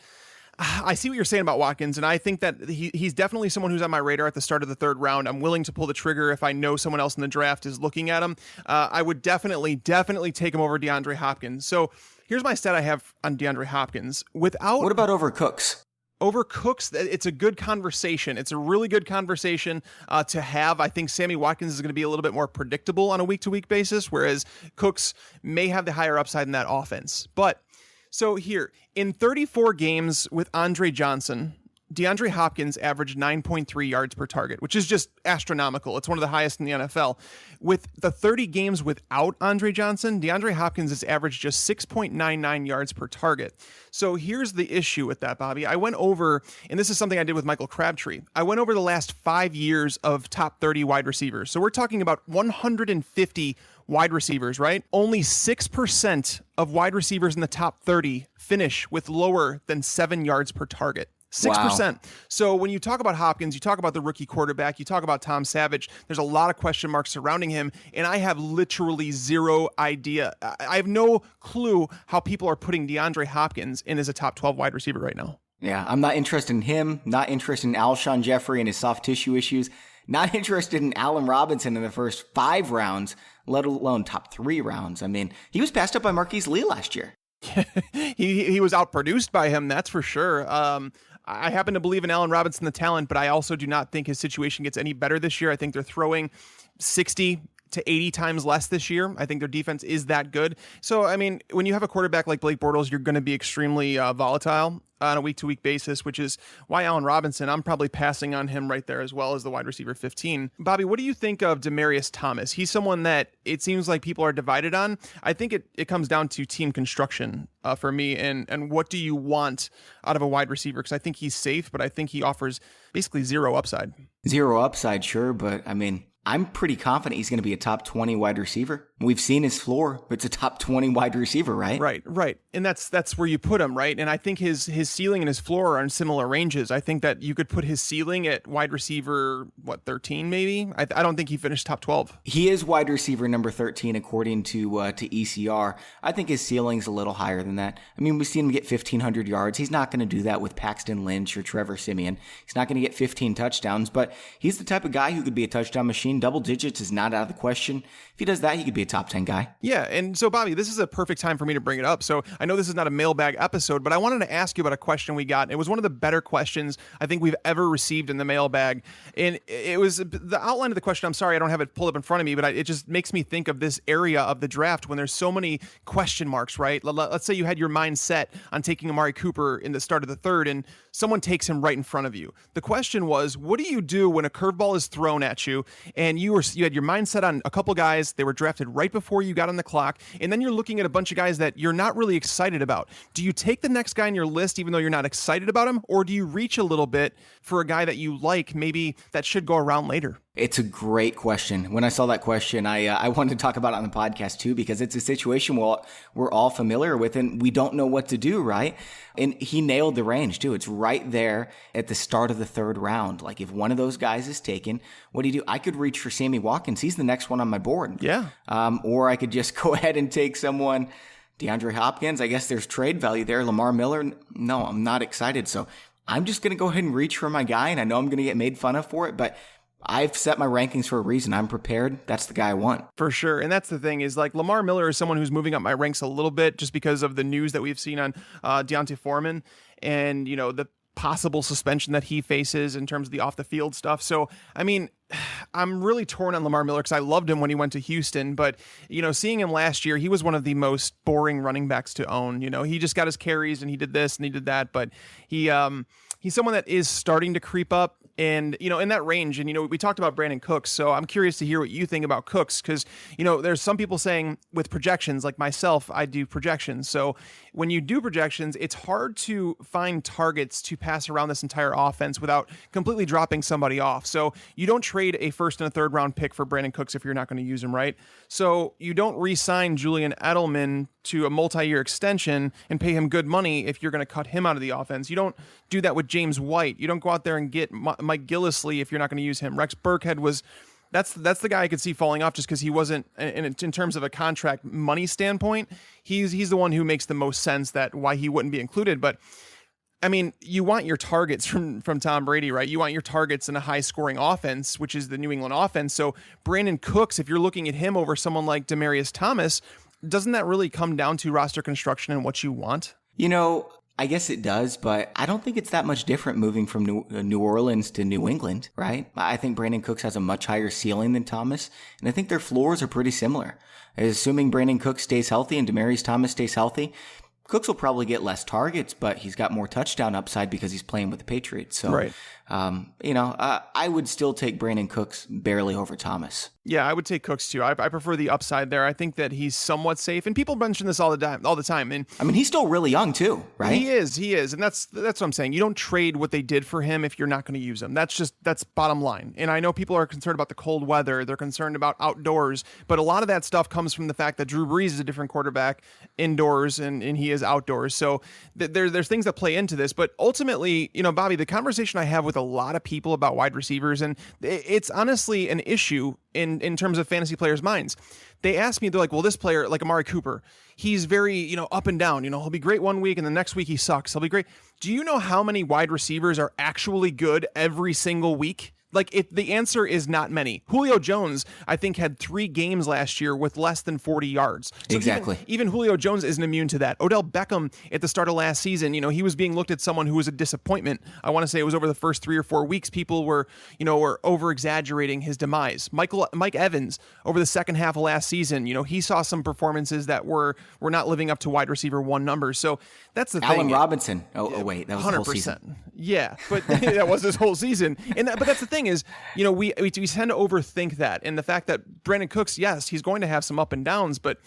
Speaker 2: I see what you're saying about Watkins, and I think that he's definitely someone who's on my radar at the start of the third round. I'm willing to pull the trigger if I know someone else in the draft is looking at him. I would definitely take him over DeAndre Hopkins. So here's my stat I have on DeAndre Hopkins. What
Speaker 1: about over Cooks?
Speaker 2: Over Cooks, it's a good conversation. It's a really good conversation to have. I think Sammy Watkins is going to be a little bit more predictable on a week-to-week basis, whereas Cooks may have the higher upside in that offense. But so here, in 34 games with Andre Johnson, DeAndre Hopkins averaged 9.3 yards per target, which is just astronomical. It's one of the highest in the NFL. With the 30 games without Andre Johnson, DeAndre Hopkins has averaged just 6.99 yards per target. So here's the issue with that, Bobby. I went over, and this is something I did with Michael Crabtree. I went over the last 5 years of top 30 wide receivers. So we're talking about 150 wide receivers, right? Only 6% of wide receivers in the top 30 finish with lower than 7 yards per target. 6%. Wow. So when you talk about Hopkins, you talk about the rookie quarterback, you talk about Tom Savage, there's a lot of question marks surrounding him, and I have literally zero idea. I have no clue how people are putting DeAndre Hopkins in as a top 12 wide receiver right now.
Speaker 1: Yeah, I'm not interested in him, not interested in Alshon Jeffrey and his soft tissue issues, not interested in Allen Robinson in the first 5 rounds, let alone top 3 rounds. He was passed up by Marquise Lee last year.
Speaker 2: he was outproduced by him, that's for sure. I happen to believe in Allen Robinson, the talent, but I also do not think his situation gets any better this year. I think they're throwing 60 to 80 times less this year. I think their defense is that good. So, I mean, when you have a quarterback like Blake Bortles, you're going to be extremely volatile on a week-to-week basis, which is why Allen Robinson, I'm probably passing on him right there as well as the wide receiver 15. Bobby, what do you think of Demaryius Thomas? He's someone that it seems like people are divided on. I think it comes down to team construction for me, and what do you want out of a wide receiver? Because I think he's safe, but I think he offers basically zero upside.
Speaker 1: Zero upside, sure, but I mean, I'm pretty confident he's going to be a top 20 wide receiver. We've seen his floor. It's a top 20 wide receiver, right?
Speaker 2: Right. And that's where you put him, right? And I think his ceiling and his floor are in similar ranges. I think that you could put his ceiling at wide receiver, 13 maybe? I don't think he finished top 12.
Speaker 1: He is wide receiver number 13 according to ECR. I think his ceiling's a little higher than that. I mean, we've seen him get 1,500 yards. He's not going to do that with Paxton Lynch or Trevor Siemian. He's not going to get 15 touchdowns, but he's the type of guy who could be a touchdown machine. Double digits is not out of the question. If he does that, he could be a top 10 guy.
Speaker 2: Yeah, and so Bobby, this is a perfect time for me to bring it up. So I know this is not a mailbag episode, but I wanted to ask you about a question we got. It was one of the better questions I think we've ever received in the mailbag. And it was the outline of the question. I'm sorry, I don't have it pulled up in front of me, but it just makes me think of this area of the draft when there's so many question marks, right? Let's say you had your mind set on taking Amari Cooper in the start of the third, and someone takes him right in front of you. The question was, what do you do when a curveball is thrown at you and you had your mind set on a couple guys, they were drafted right before you got on the clock, and then you're looking at a bunch of guys that you're not really excited about? Do you take the next guy on your list even though you're not excited about him, or do you reach a little bit for a guy that you like, maybe that should go around later?
Speaker 1: It's a great question. When I saw that question, I wanted to talk about it on the podcast too, because it's a situation we're all familiar with and we don't know what to do, right? And he nailed the range too. It's right there at the start of the third round. Like if one of those guys is taken, what do you do? I could reach for Sammy Watkins. He's the next one on my board.
Speaker 2: Yeah.
Speaker 1: Or I could just go ahead and take someone, DeAndre Hopkins. I guess there's trade value there. Lamar Miller. No, I'm not excited. So I'm just going to go ahead and reach for my guy. And I know I'm going to get made fun of for it, but I've set my rankings for a reason. I'm prepared. That's the guy I want.
Speaker 2: For sure. And that's the thing is, like, Lamar Miller is someone who's moving up my ranks a little bit just because of the news that we've seen on Deontay Foreman and, the possible suspension that he faces in terms of the off the field stuff. So, I mean, I'm really torn on Lamar Miller because I loved him when he went to Houston, but seeing him last year, he was one of the most boring running backs to own. He just got his carries and he did this and he did that, but he's someone that is starting to creep up. And, in that range, and, we talked about Brandon Cooks, so I'm curious to hear what you think about Cooks, because, there's some people saying with projections, like myself, I do projections. So when you do projections, it's hard to find targets to pass around this entire offense without completely dropping somebody off. So you don't trade a first and a third round pick for Brandon Cooks if you're not going to use him, right? So you don't re-sign Julian Edelman to a multi-year extension and pay him good money if you're going to cut him out of the offense. You don't do that with James White. You don't go out there and get Mike Gillislee if you're not going to use him. Rex Burkhead that's the guy I could see falling off just because he wasn't, in terms of a contract money standpoint, he's the one who makes the most sense that why he wouldn't be included. But I mean, you want your targets from Tom Brady, right? You want your targets in a high-scoring offense, which is the New England offense. So Brandon Cooks, if you're looking at him over someone like Demaryius Thomas, doesn't that really come down to roster construction and what you want?
Speaker 1: I guess it does, but I don't think it's that much different moving from New Orleans to New England, right? I think Brandon Cooks has a much higher ceiling than Thomas, and I think their floors are pretty similar. Assuming Brandon Cooks stays healthy and Demaryius Thomas stays healthy, Cooks will probably get less targets, but he's got more touchdown upside because he's playing with the Patriots. So,
Speaker 2: right.
Speaker 1: I would still take Brandon Cooks barely over Thomas.
Speaker 2: Yeah, I would take Cooks too. I prefer the upside there. I think that he's somewhat safe, and people mention this all the time. And
Speaker 1: I mean, he's still really young too, right?
Speaker 2: He is, and that's what I'm saying. You don't trade what they did for him if you're not going to use him. That's bottom line. And I know people are concerned about the cold weather. They're concerned about outdoors, but a lot of that stuff comes from the fact that Drew Brees is a different quarterback indoors and he is outdoors. So there's things that play into this. But ultimately, Bobby, the conversation I have with a lot of people about wide receivers, and it's honestly an issue in terms of fantasy players' minds. They ask me, they're like, well, this player, like Amari Cooper, he's very, up and down. He'll be great one week and the next week he sucks. He'll be great. Do you know how many wide receivers are actually good every single week? The answer is not many. Julio Jones, I think, had 3 games last year with less than 40 yards. So
Speaker 1: exactly.
Speaker 2: Even Julio Jones isn't immune to that. Odell Beckham at the start of last season, he was being looked at someone who was a disappointment. I want to say it was over the first 3 or 4 weeks. People were over exaggerating his demise. Mike Evans over the second half of last season, he saw some performances that were not living up to wide receiver 1 numbers. So that's the thing.
Speaker 1: Allen Robinson. Oh wait, that was 100%. The whole season.
Speaker 2: Yeah, but that was his whole season. But that's the thing is, we tend to overthink that. And the fact that Brandon Cooks, yes, he's going to have some up and downs, but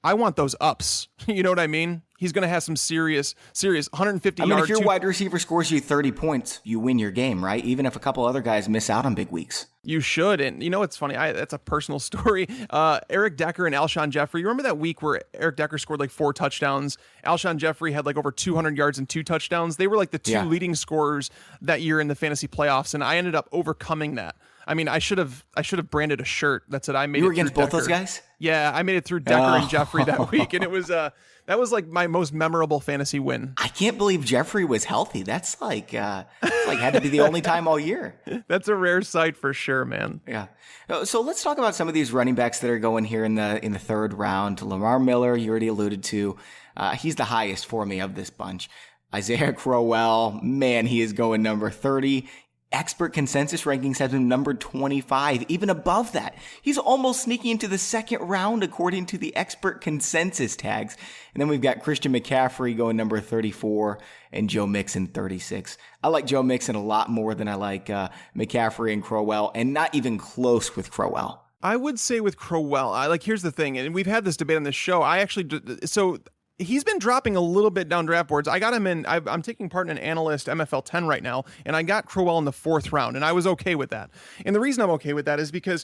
Speaker 2: I want those ups. You know what I mean? He's going to have some serious 150 yards.
Speaker 1: If your wide receiver scores you 30 points, you win your game, right? Even if a couple other guys miss out on big weeks.
Speaker 2: You should. And it's funny. That's a personal story. Eric Decker and Alshon Jeffrey. You remember that week where Eric Decker scored like 4 touchdowns? Alshon Jeffrey had like over 200 yards and 2 touchdowns. They were like the 2 leading scorers that year in the fantasy playoffs. And I ended up overcoming that. I mean, I should have branded a shirt that said I made it.
Speaker 1: You were against both
Speaker 2: Decker.
Speaker 1: those guys?
Speaker 2: Yeah, I made it through Decker and Jeffrey that week, and it was that was like my most memorable fantasy win.
Speaker 1: I can't believe Jeffrey was healthy. That's like had to be the only time all year.
Speaker 2: That's a rare sight for sure, man.
Speaker 1: Yeah. So let's talk about some of these running backs that are going here in the third round. Lamar Miller, you already alluded to. He's the highest for me of this bunch. Isaiah Crowell, man, he is going number 30. Expert consensus rankings have him numbered 25, even above that. He's almost sneaking into the second round according to the expert consensus tags. And then we've got Christian McCaffrey going number 34 and Joe Mixon 36. I like Joe Mixon a lot more than I like McCaffrey and Crowell, and not even close with Crowell.
Speaker 2: I would say with Crowell, here's the thing, and we've had this debate on this show. He's been dropping a little bit down draft boards. I got him in. I'm taking part in an analyst MFL 10 right now, and I got Crowell in the 4th round, and I was okay with that. And the reason I'm okay with that is because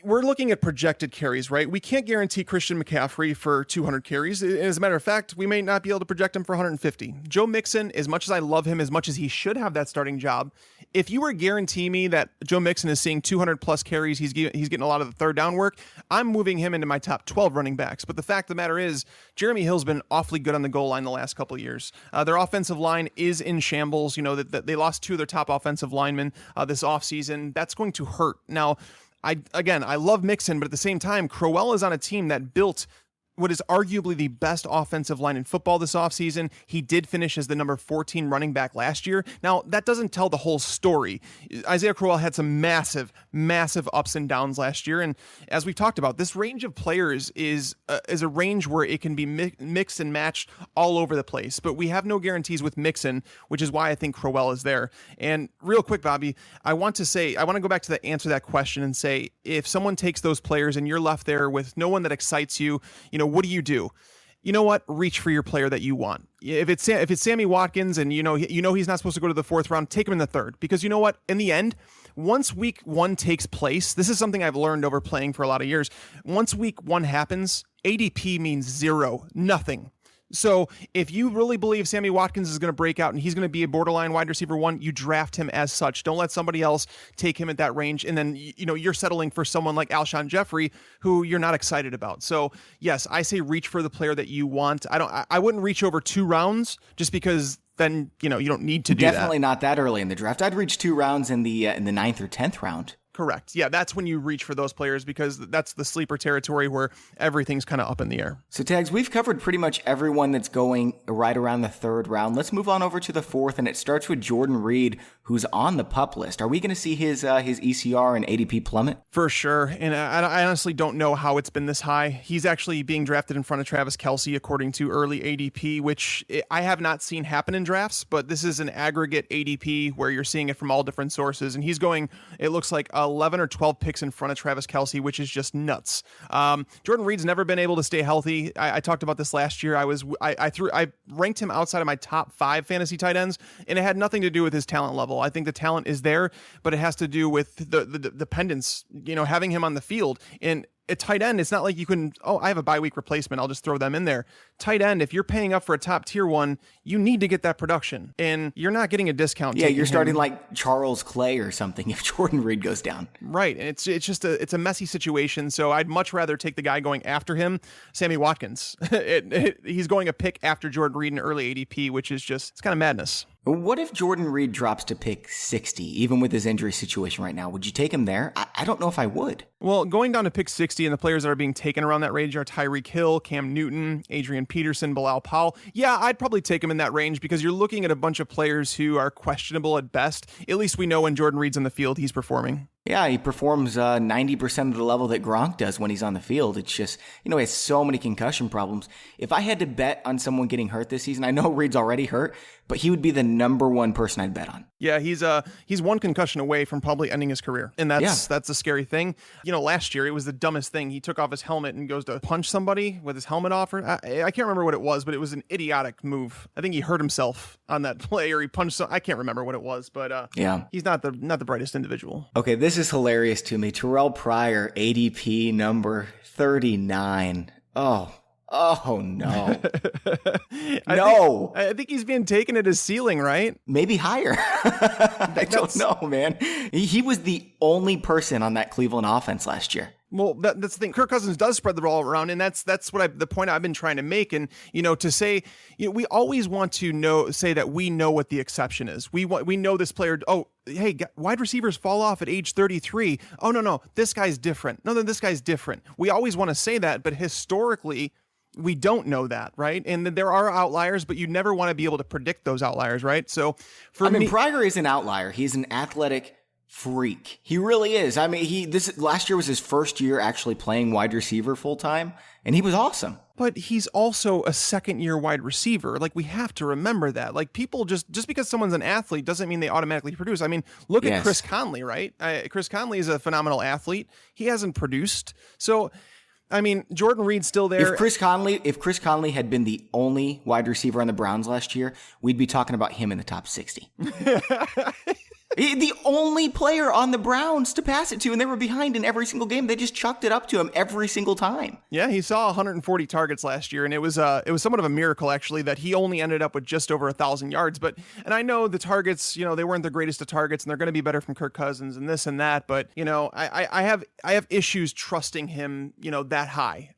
Speaker 2: we're looking at projected carries, right? We can't guarantee Christian McCaffrey for 200 carries. As a matter of fact, we may not be able to project him for 150. Joe Mixon, as much as I love him, as much as he should have that starting job, if you were guaranteeing me that Joe Mixon is seeing 200 plus carries, he's getting a lot of the third down work, I'm moving him into my top 12 running backs. But the fact of the matter is, Jeremy Hill's been awfully good on the goal line the last couple of years. Their offensive line is in shambles. That they lost 2 of their top offensive linemen this offseason. That's going to hurt. Now, I love Mixon, but at the same time, Crowell is on a team that built what is arguably the best offensive line in football this offseason. He did finish as the number 14 running back last year. Now, that doesn't tell the whole story. Isaiah Crowell had some massive, massive ups and downs last year. And as we've talked about, this range of players is a range where it can be mixed and matched all over the place. But we have no guarantees with Mixon, which is why I think Crowell is there. And real quick, Bobby, I want to go back to answer that question and say, if someone takes those players and you're left there with no one that excites you, what do? You know what? Reach for your player that you want. If it's Sammy Watkins and he's not supposed to go to the 4th round, take him in the 3rd, because you know what? In the end, once week 1 takes place, this is something I've learned over playing for a lot of years. Once week 1 happens, ADP means 0, nothing. So if you really believe Sammy Watkins is going to break out and he's going to be a borderline wide receiver 1, you draft him as such. Don't let somebody else take him at that range. And then, you're settling for someone like Alshon Jeffrey, who you're not excited about. So yes, I say reach for the player that you want. I wouldn't reach over 2 rounds just because then, you don't need to do that.
Speaker 1: Definitely not that early in the draft. I'd reach 2 rounds in the 9th or 10th round.
Speaker 2: Correct. Yeah, that's when you reach for those players because that's the sleeper territory where everything's kind of up in the air.
Speaker 1: So, Tags, we've covered pretty much everyone that's going right around the 3rd round. Let's move on over to the 4th, and it starts with Jordan Reed, who's on the PUP list. Are we going to see his ECR and ADP plummet?
Speaker 2: For sure, and I honestly don't know how it's been this high. He's actually being drafted in front of Travis Kelce according to early ADP, which I have not seen happen in drafts, but this is an aggregate ADP where you're seeing it from all different sources, and he's going, it looks like 11 or 12 picks in front of Travis Kelce, which is just nuts. Jordan Reed's never been able to stay healthy. I talked about this last year. I ranked him outside of my top 5 fantasy tight ends, and it had nothing to do with his talent level. I think the talent is there, but it has to do with the dependence, having him on the field. And a tight end, it's not like you can, I have a bye week replacement, I'll just throw them in there. Tight end, if you're paying up for a top tier one, you need to get that production, and you're not getting a discount.
Speaker 1: Yeah, you're starting like Charles Clay or something if Jordan Reed goes down.
Speaker 2: Right, and it's just a messy situation. So I'd much rather take the guy going after him, Sammy Watkins. He's going a pick after Jordan Reed in early ADP, which is just, it's kind of madness.
Speaker 1: What if Jordan Reed drops to pick 60, even with his injury situation right now? Would you take him there? I don't know if I would.
Speaker 2: Well, going down to pick 60 and the players that are being taken around that range are Tyreek Hill, Cam Newton, Adrian Peterson, Bilal Powell. Yeah, I'd probably take him in that range because you're looking at a bunch of players who are questionable at best. At least we know when Jordan Reed's on the field, he's performing.
Speaker 1: Yeah, he performs 90% of the level that Gronk does when he's on the field. It's just, he has so many concussion problems. If I had to bet on someone getting hurt this season, I know Reed's already hurt, but he would be the number one person I'd bet on.
Speaker 2: Yeah, he's one concussion away from probably ending his career. And that's a scary thing. Last year, it was the dumbest thing. He took off his helmet and goes to punch somebody with his helmet off. I can't remember what it was, but it was an idiotic move. I think he hurt himself on that play, or he punched I can't remember what it was, but he's not the brightest individual.
Speaker 1: Okay, this is hilarious to me. Terrell Pryor, ADP number 39. Oh no.
Speaker 2: I think he's being taken at his ceiling, right?
Speaker 1: Maybe higher. I don't know, man. He was the only person on that Cleveland offense last year.
Speaker 2: Well, that's the thing. Kirk Cousins does spread the ball around, and that's what the point I've been trying to make. And to say, we always want to say that we know what the exception is. We know this player. Oh, hey, wide receivers fall off at age 33. Oh no, this guy's different. No, this guy's different. We always want to say that, but historically, we don't know that, right? And there are outliers, but you never want to be able to predict those outliers, right? So
Speaker 1: Pryor is an outlier. He's an athletic freak. He really is. This last year was his first year actually playing wide receiver full time, and he was awesome.
Speaker 2: But he's also a second-year wide receiver. Like, we have to remember that. Like, people just because someone's an athlete doesn't mean they automatically produce. Look at Chris Conley, right? Chris Conley is a phenomenal athlete. He hasn't produced. So, Jordan Reed's still there.
Speaker 1: If Chris Conley had been the only wide receiver on the Browns last year, we'd be talking about him in the top 60. The only player on the Browns to pass it to, and they were behind in every single game. They just chucked it up to him every single time.
Speaker 2: Yeah, he saw 140 targets last year, and it was somewhat of a miracle, actually, that he only ended up with just over 1,000 yards. And I know the targets, they weren't the greatest of targets, and they're going to be better from Kirk Cousins and this and that. But I have issues trusting him, that high.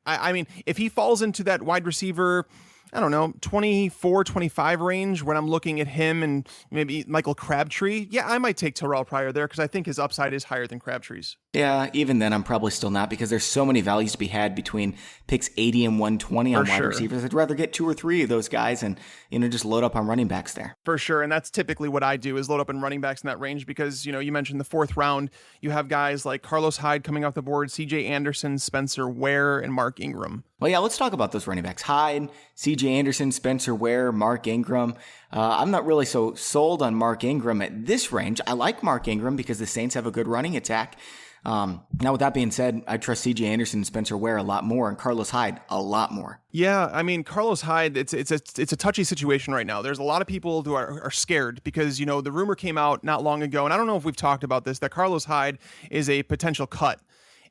Speaker 2: If he falls into that wide receiver, 24, 25 range when I'm looking at him and maybe Michael Crabtree, yeah, I might take Terrell Pryor there because I think his upside is higher than Crabtree's.
Speaker 1: Yeah, even then I'm probably still not because there's so many values to be had between picks 80 and 120 on wide receivers. I'd rather get 2 or 3 of those guys and, just load up on running backs there.
Speaker 2: For sure, and that's typically what I do is load up on running backs in that range because, you mentioned the 4th round. You have guys like Carlos Hyde coming off the board, C.J. Anderson, Spencer Ware, and Mark Ingram.
Speaker 1: Well, yeah, let's talk about those running backs. Hyde, C.J. Anderson, Spencer Ware, Mark Ingram. I'm not really so sold on Mark Ingram at this range. I like Mark Ingram because the Saints have a good running attack. Now, with that being said, I trust C.J. Anderson and Spencer Ware a lot more, and Carlos Hyde a lot more.
Speaker 2: Yeah, Carlos Hyde, it's a touchy situation right now. There's a lot of people who are scared because, the rumor came out not long ago, and I don't know if we've talked about this, that Carlos Hyde is a potential cut.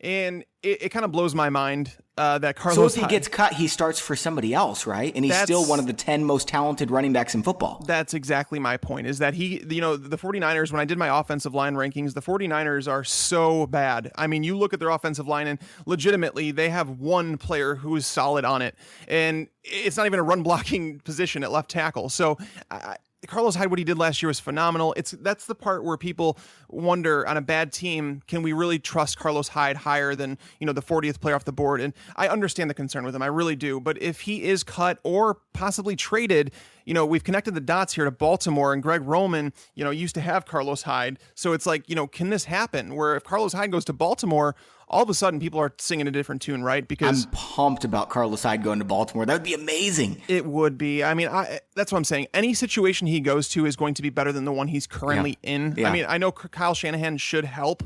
Speaker 2: And it kind of blows my mind that Carlos
Speaker 1: So if he gets cut, he starts for somebody else, right? And he's still one of the 10 most talented running backs in football.
Speaker 2: That's exactly my point, is that the 49ers, when I did my offensive line rankings, the 49ers are so bad. You look at their offensive line, and legitimately, they have one player who is solid on it. And it's not even a run-blocking position at left tackle. So Carlos Hyde, what he did last year was phenomenal. That's the part where people wonder on a bad team, can we really trust Carlos Hyde higher than, the 40th player off the board? And I understand the concern with him. I really do. But if he is cut or possibly traded, we've connected the dots here to Baltimore, and Greg Roman, used to have Carlos Hyde. So it's like, can this happen where if Carlos Hyde goes to Baltimore, all of a sudden people are singing a different tune, right? Because
Speaker 1: I'm pumped about Carlos Hyde going to Baltimore. That would be amazing.
Speaker 2: It would be. That's what I'm saying. Any situation he goes to is going to be better than the one he's currently in.
Speaker 1: Yeah.
Speaker 2: I know Kyle Shanahan should help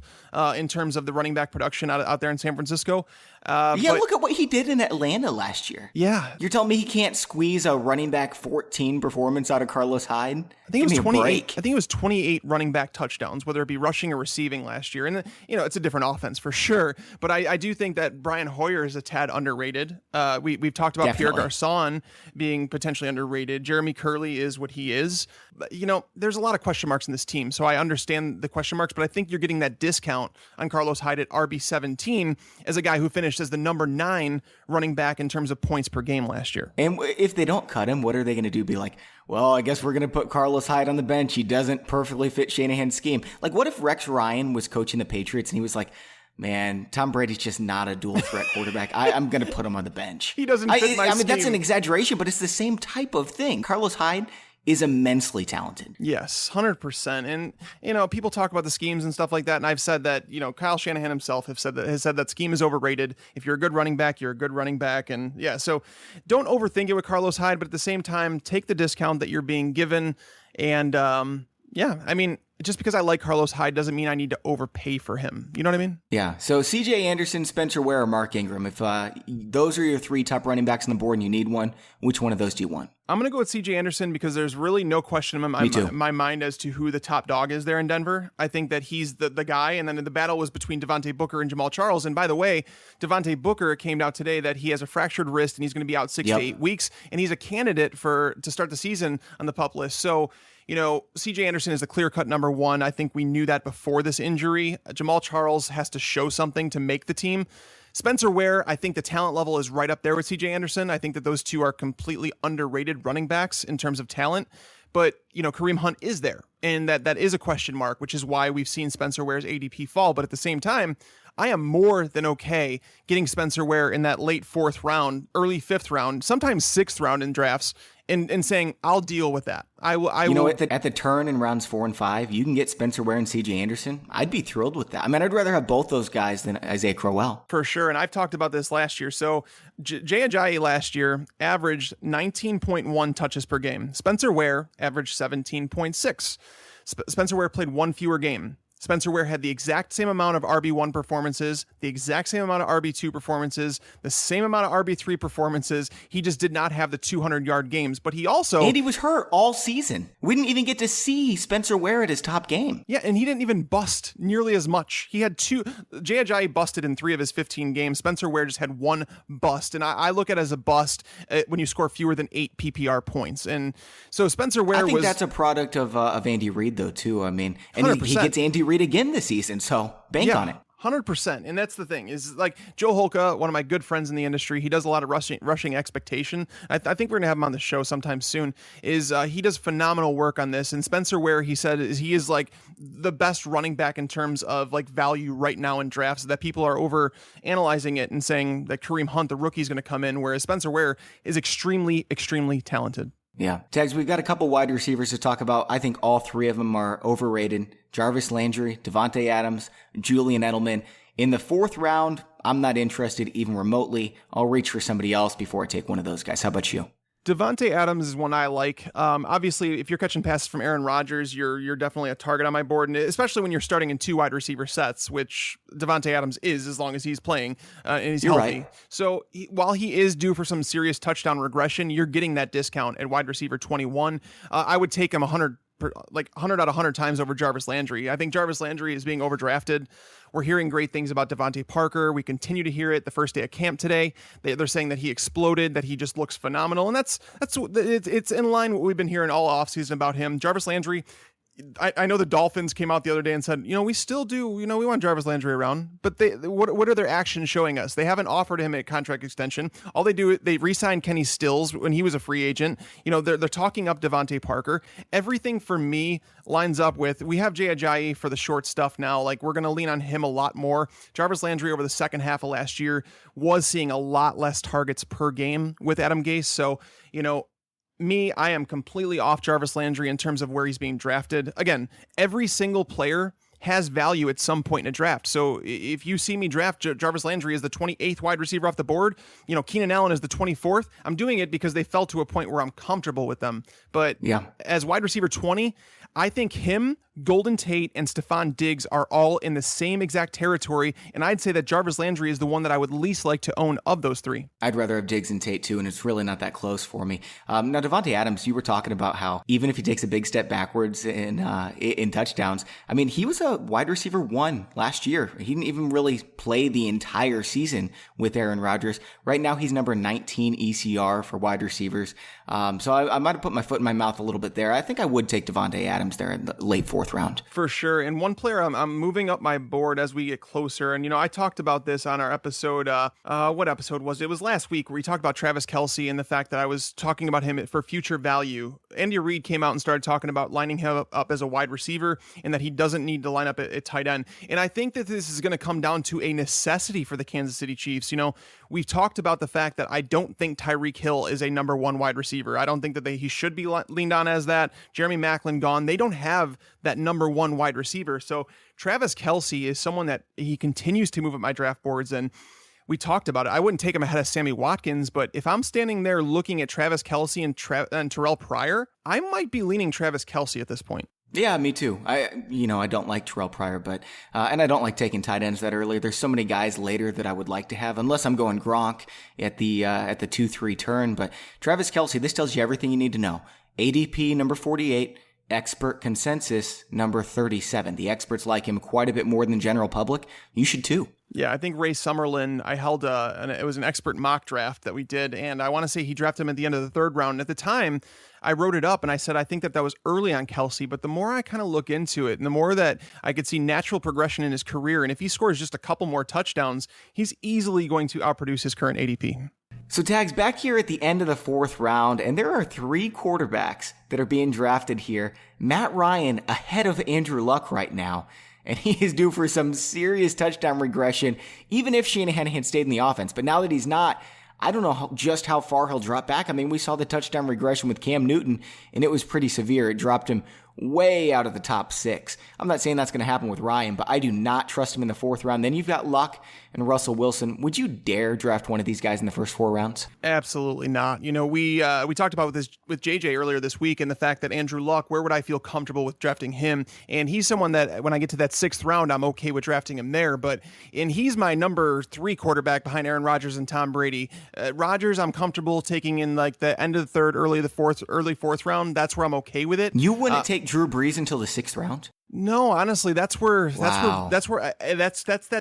Speaker 2: in terms of the running back production out there in San Francisco.
Speaker 1: Look at what he did in Atlanta last year.
Speaker 2: Yeah.
Speaker 1: You're telling me he can't squeeze a running back 14 performance out of Carlos Hyde?
Speaker 2: I think it was 28. I think it was 28 running back touchdowns, whether it be rushing or receiving last year. And it's a different offense for sure. But I do think that Brian Hoyer is a tad underrated. We've talked about Pierre Garçon being potentially underrated. Jeremy Curley is what he is. But, there's a lot of question marks in this team. So I understand the question marks, but I think you're getting that discount on Carlos Hyde at RB17 as a guy who finished as the number 9 running back in terms of points per game last year.
Speaker 1: And if they don't cut him, what are they going to do? Be like, well, I guess we're going to put Carlos Hyde on the bench. He doesn't perfectly fit Shanahan's scheme. Like, what if Rex Ryan was coaching the Patriots and he was like, man, Tom Brady's just not a dual threat quarterback. I'm going to put him on the bench.
Speaker 2: He doesn't fit my scheme.
Speaker 1: I mean, that's an exaggeration, but it's the same type of thing. Carlos Hyde is immensely talented.
Speaker 2: Yes, 100%. And, people talk about the schemes and stuff like that. And I've said that, Kyle Shanahan himself has said that scheme is overrated. If you're a good running back, you're a good running back. And yeah, so don't overthink it with Carlos Hyde, but at the same time, take the discount that you're being given. And, just because I like Carlos Hyde doesn't mean I need to overpay for him. You know what I mean?
Speaker 1: Yeah. So CJ Anderson, Spencer Ware, or Mark Ingram, if those are your three top running backs on the board and you need one, which one of those do you want?
Speaker 2: I'm going to go with CJ Anderson because there's really no question in my mind as to who the top dog is there in Denver. I think that he's the guy. And then the battle was between Devontae Booker and Jamal Charles. And by the way, Devontae Booker came out today that he has a fractured wrist and he's going to be out 6 to 8 weeks. And he's a candidate to start the season on the PUP list. So, CJ Anderson is the clear-cut number one. I think we knew that before this injury. Jamal Charles has to show something to make the team. Spencer Ware, I think the talent level is right up there with CJ Anderson. I think that those two are completely underrated running backs in terms of talent. But, Kareem Hunt is there. And that is a question mark, which is why we've seen Spencer Ware's ADP fall. But at the same time, I am more than okay getting Spencer Ware in that late 4th round, early 5th round, sometimes 6th round in drafts, and saying, I'll deal with that. I will.
Speaker 1: At the turn in rounds 4 and 5, you can get Spencer Ware and CJ Anderson. I'd be thrilled with that. I mean, I'd rather have both those guys than Isaiah Crowell.
Speaker 2: For sure. And I've talked about this last year. So Jay Ajayi last year averaged 19.1 touches per game. Spencer Ware averaged 17.6. Spencer Ware played one fewer game. Spencer Ware had the exact same amount of RB1 performances, the exact same amount of RB2 performances, the same amount of RB3 performances. He just did not have the 200-yard games, but he also...
Speaker 1: And he was hurt all season. We didn't even get to see Spencer Ware at his top game.
Speaker 2: Yeah, and he didn't even bust nearly as much. He had two... Jay Ajayi busted in 3 of his 15 games. Spencer Ware just had 1 bust, and I look at it as a bust when you score fewer than 8 PPR points. And so Spencer Ware
Speaker 1: I think that's a product of Andy Reid, though, too. I mean, and he gets Andy Reid again this season, so bank on it.
Speaker 2: 100%. And that's the thing is, like, Joe Holka, one of my good friends in the industry, he does a lot of rushing expectation. I think we're gonna have him on the show sometime soon. He does phenomenal work on this. And Spencer Ware, he said, he is like the best running back in terms of like value right now in drafts, that people are over analyzing it and saying that Kareem Hunt, the rookie, is going to come in, whereas Spencer Ware is extremely, extremely talented.
Speaker 1: Yeah. Tags, we've got a couple wide receivers to talk about. I think all 3 of them are overrated. Jarvis Landry, Devontae Adams, Julian Edelman. In the 4th round, I'm not interested even remotely. I'll reach for somebody else before I take one of those guys. How about you?
Speaker 2: Devontae Adams is one I like. Obviously, if you're catching passes from Aaron Rodgers, you're definitely a target on my board, and especially when you're starting in 2 wide receiver sets, which Devontae Adams is, as long as he's playing and he's healthy. Right. So while he is due for some serious touchdown regression, you're getting that discount at wide receiver 21. I would take him 100 out of 100 times over Jarvis Landry. I think Jarvis Landry is being overdrafted. We're hearing great things about Devontae Parker. We continue to hear it the first day of camp today. They're saying that he exploded, that he just looks phenomenal. And it's in line with what we've been hearing all offseason about him. Jarvis Landry, I know the Dolphins came out the other day and said, we still do, we want Jarvis Landry around, but what are their actions showing us? They haven't offered him a contract extension. All they do, they re-signed Kenny Stills when he was a free agent. They're talking up Devontae Parker. Everything for me lines up with, we have Jay Ajayi for the short stuff now. Like, we're going to lean on him a lot more. Jarvis Landry over the second half of last year was seeing a lot less targets per game with Adam Gase. So, I am completely off Jarvis Landry in terms of where he's being drafted. Again, every single player has value at some point in a draft. So if you see me draft Jarvis Landry as the 28th wide receiver off the board, Keenan Allen is the 24th. I'm doing it because they fell to a point where I'm comfortable with them. But as wide receiver 20, I think him, Golden Tate, and Stephon Diggs are all in the same exact territory, and I'd say that Jarvis Landry is the one that I would least like to own of those 3.
Speaker 1: I'd rather have Diggs and Tate too, and it's really not that close for me. Now, Devontae Adams, you were talking about how even if he takes a big step backwards in touchdowns, I mean, he was a wide receiver 1 last year. He didn't even really play the entire season with Aaron Rodgers. Right now, he's number 19 ECR for wide receivers. So I might have put my foot in my mouth a little bit there. I think I would take Devontae Adams there in the late 4th fourth round.
Speaker 2: For sure. And one player I'm moving up my board as we get closer. And, I talked about this on our episode. What episode was it? It was last week where we talked about Travis Kelce and the fact that I was talking about him for future value. Andy Reid came out and started talking about lining him up as a wide receiver and that he doesn't need to line up at tight end. And I think that this is going to come down to a necessity for the Kansas City Chiefs. We've talked about the fact that I don't think Tyreek Hill is a number one wide receiver. I don't think that he should be leaned on as that. Jeremy Maclin gone. They don't have that number one wide receiver. So Travis Kelce is someone that he continues to move up my draft boards. And we talked about it. I wouldn't take him ahead of Sammy Watkins, but if I'm standing there looking at Travis Kelce and Terrell Pryor, I might be leaning Travis Kelce at this point.
Speaker 1: Yeah, me too. I don't like Terrell Pryor, but and I don't like taking tight ends that early. There's so many guys later that I would like to have, unless I'm going Gronk at the 2-3 turn. But Travis Kelce, this tells you everything you need to know. ADP number 48, expert consensus number 37. The experts like him quite a bit more than the general public. You should too.
Speaker 2: Yeah, I think Ray Summerlin, I held it was an expert mock draft that we did, and I want to say he drafted him at the end of the third round. At the time, I wrote it up and I said, I think that was early on Kelce, but the more I kind of look into it and the more that I could see natural progression in his career, and if he scores just a couple more touchdowns, he's easily going to outproduce his current ADP.
Speaker 1: So Tags, back here at the end of the fourth round, and there are 3 quarterbacks that are being drafted here. Matt Ryan ahead of Andrew Luck right now. And he is due for some serious touchdown regression, even if Shanahan had stayed in the offense. But now that he's not, I don't know just how far he'll drop back. I mean, we saw the touchdown regression with Cam Newton, and it was pretty severe. It dropped him way out of the top 6. I'm not saying that's going to happen with Ryan, but I do not trust him in the fourth round. Then you've got Luck and Russell Wilson. Would you dare draft one of these guys in the first 4 rounds?
Speaker 2: Absolutely not. We talked about this with JJ earlier this week, and the fact that Andrew Luck, where would I feel comfortable with drafting him? And he's someone that when I get to that 6th round, I'm okay with drafting him there. And he's my number 3 quarterback behind Aaron Rodgers and Tom Brady. Rodgers, I'm comfortable taking in like the end of the 3rd, early 4th round. That's where I'm okay with it.
Speaker 1: You wouldn't take Drew Brees until the 6th round?
Speaker 2: No, honestly, that's that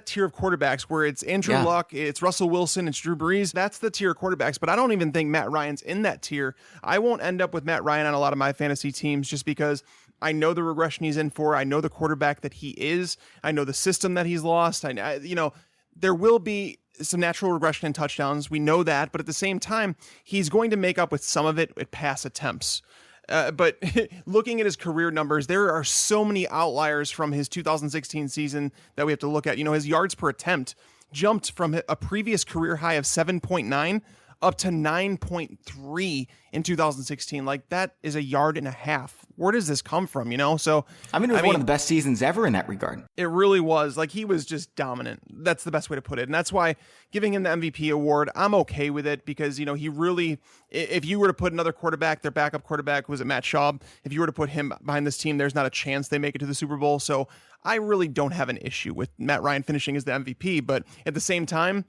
Speaker 2: tier of quarterbacks where it's Andrew Luck, it's Russell Wilson, it's Drew Brees. That's the tier of quarterbacks, but I don't even think Matt Ryan's in that tier. I won't end up with Matt Ryan on a lot of my fantasy teams just because I know the regression he's in for. I know the quarterback that he is. I know the system that he's lost. There will be some natural regression in touchdowns. We know that, but at the same time, he's going to make up with some of it with pass attempts. But looking at his career numbers, there are so many outliers from his 2016 season that we have to look at. His yards per attempt jumped from a previous career high of 7.9 up to 9.3 in 2016. Like, that is 1.5 yards. Where does this come from, So,
Speaker 1: it was one of the best seasons ever in that regard.
Speaker 2: It really was. Like, he was just dominant. That's the best way to put it. And that's why giving him the MVP award, I'm okay with it because, he really, if you were to put another quarterback, their backup quarterback, was it Matt Schaub? If you were to put him behind this team, there's not a chance they make it to the Super Bowl. So I really don't have an issue with Matt Ryan finishing as the MVP. But at the same time,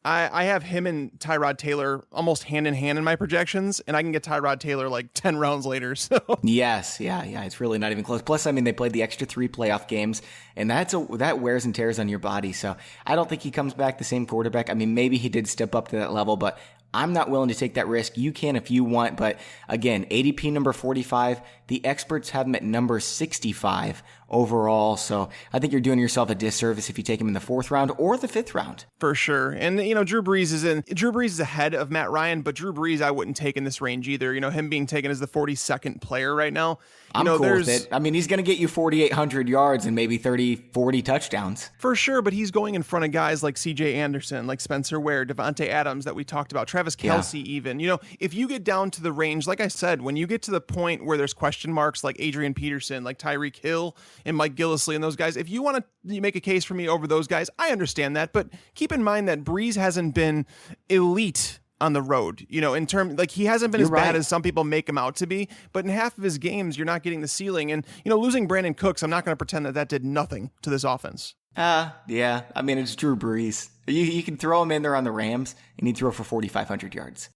Speaker 2: I have him and Tyrod Taylor almost hand in hand in my projections, and I can get Tyrod Taylor like 10 rounds later. So
Speaker 1: yes, yeah, it's really not even close. Plus, they played the extra 3 playoff games, and that wears and tears on your body. So I don't think he comes back the same quarterback. Maybe he did step up to that level, but I'm not willing to take that risk. You can if you want, but again, ADP number 45. The experts have him at number 65 overall. So I think you're doing yourself a disservice if you take him in the 4th round or the 5th round.
Speaker 2: For sure. And, Drew Brees is ahead of Matt Ryan, but Drew Brees I wouldn't take in this range either. Him being taken as the 42nd player right now.
Speaker 1: I'm cool with it. He's going to get you 4,800 yards and maybe 40 touchdowns.
Speaker 2: For sure, but he's going in front of guys like CJ Anderson, like Spencer Ware, Devontae Adams that we talked about, Travis Kelce even. If you get down to the range, like I said, when you get to the point where there's question marks like Adrian Peterson, like Tyreek Hill and Mike Gillislee and those guys, if you want to make a case for me over those guys, I understand that. But keep in mind that Brees hasn't been elite on the road, in terms, like, he hasn't been bad as some people make him out to be, but in half of his games, you're not getting the ceiling. And, losing Brandon Cooks, I'm not going to pretend that did nothing to this offense.
Speaker 1: Yeah. It's Drew Brees. You can throw him in there on the Rams, and he'd throw for 4,500 yards.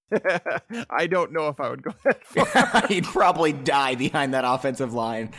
Speaker 2: I don't know if I would go that far.
Speaker 1: He'd probably die behind that offensive line.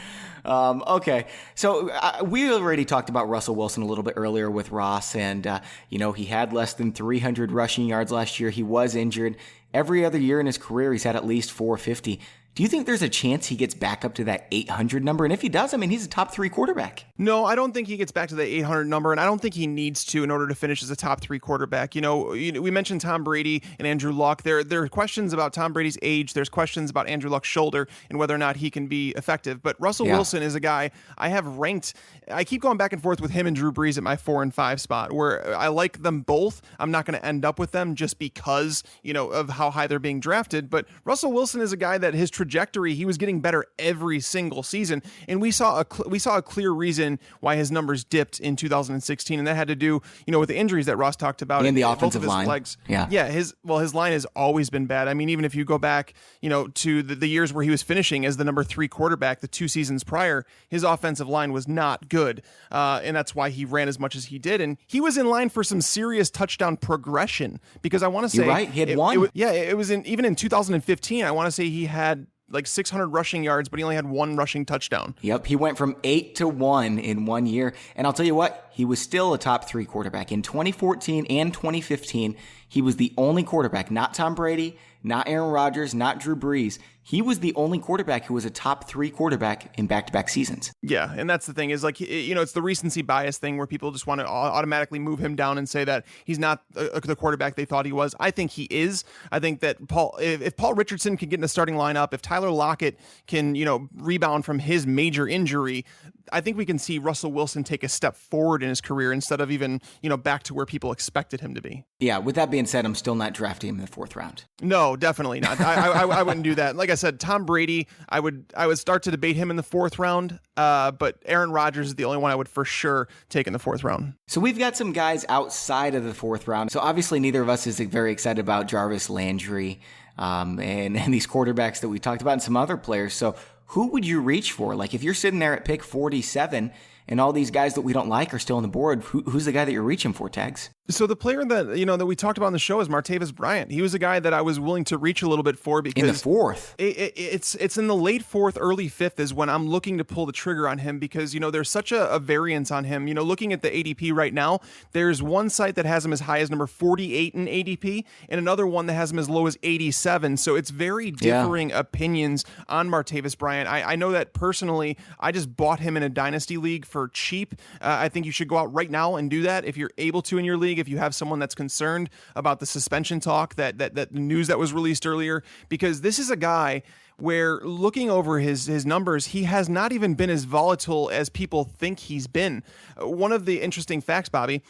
Speaker 1: Okay, so we already talked about Russell Wilson a little bit earlier with Ross, and he had less than 300 rushing yards last year. He was injured. Every other year in his career, he's had at least 450. Do you think there's a chance he gets back up to that 800 number? And if he does, I mean, he's a top 3 quarterback.
Speaker 2: No, I don't think he gets back to the 800 number, and I don't think he needs to in order to finish as a top 3 quarterback. We mentioned Tom Brady and Andrew Luck. There are questions about Tom Brady's age. There's questions about Andrew Luck's shoulder and whether or not he can be effective. But Russell Wilson is a guy I have ranked. I keep going back and forth with him and Drew Brees at my 4 and 5 spot, where I like them both. I'm not going to end up with them just because, of how high they're being drafted. But Russell Wilson is a guy that his trajectory, he was getting better every single season, and we saw a clear reason why his numbers dipped in 2016, and that had to do with the injuries that Ross talked about
Speaker 1: and the offensive line.
Speaker 2: Legs. His line has always been bad. I mean, even if you go back to the years where he was finishing as the number 3 quarterback the 2 seasons prior, his offensive line was not good, and that's why he ran as much as he did, and he was in line for some serious touchdown progression, because I want to say
Speaker 1: you're right, he had one.
Speaker 2: It was even in 2015. I want to say he had like 600 rushing yards, but he only had 1 rushing touchdown.
Speaker 1: Yep, he went from 8 to 1 in 1 year. And I'll tell you what, he was still a top 3 quarterback. In 2014 and 2015, he was the only quarterback, not Tom Brady, not Aaron Rodgers, not Drew Brees. He was the only quarterback who was a top 3 quarterback in back-to-back seasons.
Speaker 2: Yeah, and that's the thing is, it's the recency bias thing where people just want to automatically move him down and say that he's not the quarterback they thought he was. I think he is. I think that if Paul Richardson can get in the starting lineup, if Tyler Lockett can, rebound from his major injury, I think we can see Russell Wilson take a step forward in his career instead of even, back to where people expected him to be.
Speaker 1: Yeah, with that being said, I'm still not drafting him in the 4th round.
Speaker 2: No, definitely not. I wouldn't do that. Like I said, Tom Brady, I would start to debate him in the 4th round, but Aaron Rodgers is the only one I would for sure take in the 4th round.
Speaker 1: So we've got some guys outside of the 4th round. So obviously neither of us is very excited about Jarvis Landry and these quarterbacks that we talked about and some other players. So who would you reach for? Like if you're sitting there at pick 47 and all these guys that we don't like are still on the board, who's the guy that you're reaching for, Tags?
Speaker 2: So the player that that we talked about on the show is Martavis Bryant. He was a guy that I was willing to reach a little bit for because
Speaker 1: in the 4th.
Speaker 2: It's in the late 4th, early 5th is when I'm looking to pull the trigger on him because there's such a variance on him. Looking at the ADP right now, there's one site that has him as high as number 48 in ADP, and another one that has him as low as 87. So it's very differing opinions on Martavis Bryant. I know that personally, I just bought him in a dynasty league for cheap. I think you should go out right now and do that if you're able to in your league. If you have someone that's concerned about the suspension talk, that news that was released earlier, because this is a guy where looking over his numbers, he has not even been as volatile as people think he's been. One of the interesting facts, Bobby,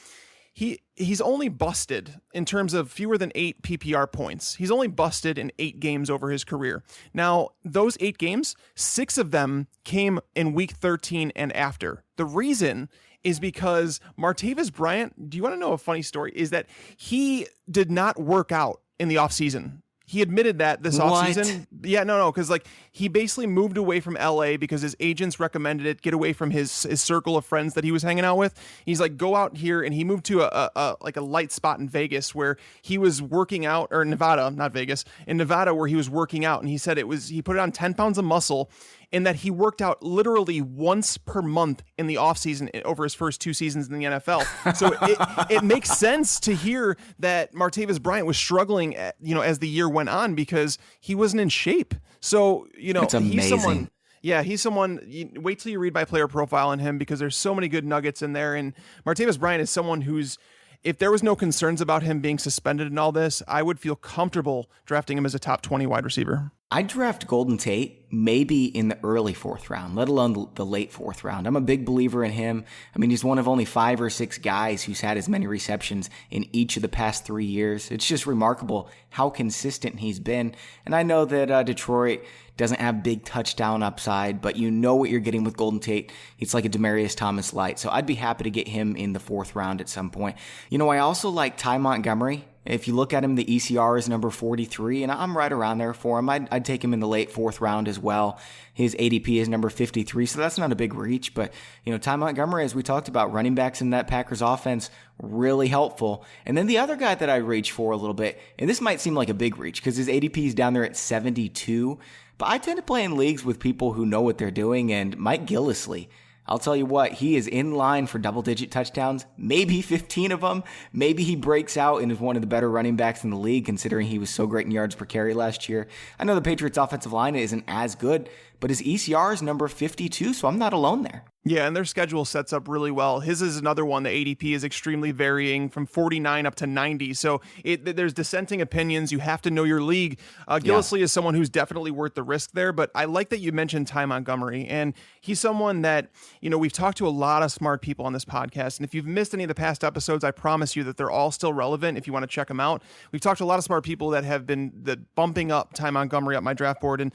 Speaker 2: he's only busted in terms of fewer than 8 PPR points. He's only busted in 8 games over his career. Now, those 8 games, 6 of them came in week 13 and after. The reason is because Martavis Bryant, do you want to know a funny story? Is that he did not work out in the offseason. He admitted that this offseason. Yeah, no, because he basically moved away from LA because his agents recommended it, get away from his circle of friends that he was hanging out with. He's like, go out here, and he moved to a light spot in Vegas where he was working out, or Nevada, not Vegas, in Nevada where he was working out, and he said he put it on 10 pounds of muscle, and that he worked out literally once per month in the offseason over his first 2 seasons in the NFL. So it makes sense to hear that Martavis Bryant was struggling, as the year went on because he wasn't in shape. So,
Speaker 1: it's amazing.
Speaker 2: He's someone, wait till you read my player profile on him because there's so many good nuggets in there. And Martavis Bryant is someone who's, if there was no concerns about him being suspended and all this, I would feel comfortable drafting him as a top 20 wide receiver.
Speaker 1: I'd draft Golden Tate maybe in the early 4th round, let alone the late 4th round. I'm a big believer in him. I mean, he's one of only 5 or 6 guys who's had as many receptions in each of the past 3 years. It's just remarkable how consistent he's been. And I know that Detroit doesn't have big touchdown upside, but you know what you're getting with Golden Tate. It's like a Demaryius Thomas light. So I'd be happy to get him in the 4th round at some point. I also like Ty Montgomery. If you look at him, the ECR is number 43, and I'm right around there for him. I'd take him in the late 4th round as well. His ADP is number 53, so that's not a big reach. But, Ty Montgomery, as we talked about, running backs in that Packers offense, really helpful. And then the other guy that I reach for a little bit, and this might seem like a big reach because his ADP is down there at 72, but I tend to play in leagues with people who know what they're doing, and Mike Gillislee. I'll tell you what, he is in line for double-digit touchdowns, maybe 15 of them. Maybe he breaks out and is one of the better running backs in the league, considering he was so great in yards per carry last year. I know the Patriots' offensive line isn't as good, but his ECR is number 52, so I'm not alone there.
Speaker 2: Yeah, and their schedule sets up really well. His is another one. The ADP is extremely varying from 49 up to 90. So there's dissenting opinions. You have to know your league. Gillislee is someone who's definitely worth the risk there, but I like that you mentioned Ty Montgomery. And he's someone that, we've talked to a lot of smart people on this podcast. And if you've missed any of the past episodes, I promise you that they're all still relevant if you want to check them out. We've talked to a lot of smart people that have been bumping up Ty Montgomery up my draft board. And,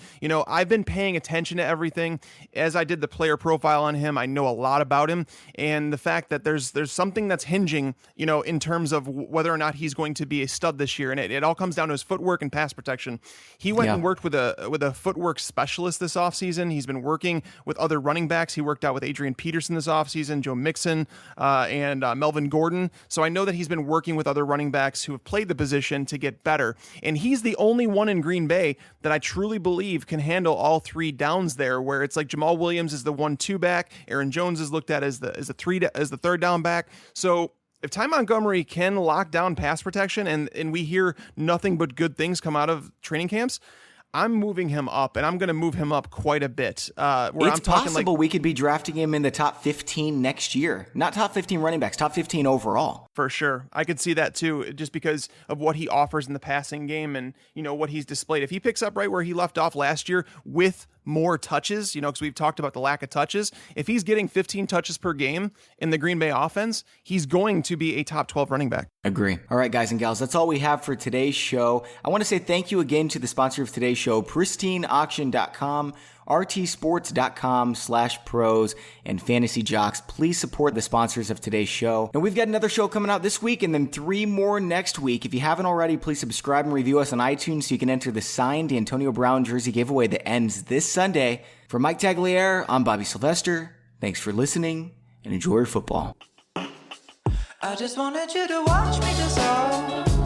Speaker 2: I've been paying attention to everything. As I did the player profile on him, I know a lot about him, and the fact that there's something that's hinging, in terms of whether or not he's going to be a stud this year, and it all comes down to his footwork and pass protection. He went and worked with a footwork specialist this offseason. He's been working with other running backs. He worked out with Adrian Peterson this offseason, Joe Mixon, and Melvin Gordon. So I know that he's been working with other running backs who have played the position to get better, and he's the only one in Green Bay that I truly believe can handle all three downs there, where it's like Jamal Williams is the 1-2 back, Aaron Jones is looked at as the third down back. So if Ty Montgomery can lock down pass protection, and we hear nothing but good things come out of training camps, I'm moving him up, and I'm going to move him up quite a bit.
Speaker 1: It's possible we could be drafting him in the top 15 next year. Not top 15 running backs, top 15 overall.
Speaker 2: For sure. I could see that too, just because of what he offers in the passing game and, what he's displayed. If he picks up right where he left off last year with more touches, because we've talked about the lack of touches. If he's getting 15 touches per game in the Green Bay offense, he's going to be a top 12 running back.
Speaker 1: Agree. All right, guys and gals, that's all we have for today's show. I want to say thank you again to the sponsor of today's show, pristineauction.com, rtsports.com/pros, and Fantasy Jocks. Please support the sponsors of today's show. And we've got another show coming out this week and then 3 more next week. If you haven't already, please subscribe and review us on iTunes so you can enter the signed Antonio Brown jersey giveaway that ends this Sunday. For Mike Tagliere, I'm Bobby Sylvester. Thanks for listening and enjoy your football.
Speaker 4: I just wanted you to watch me dissolve.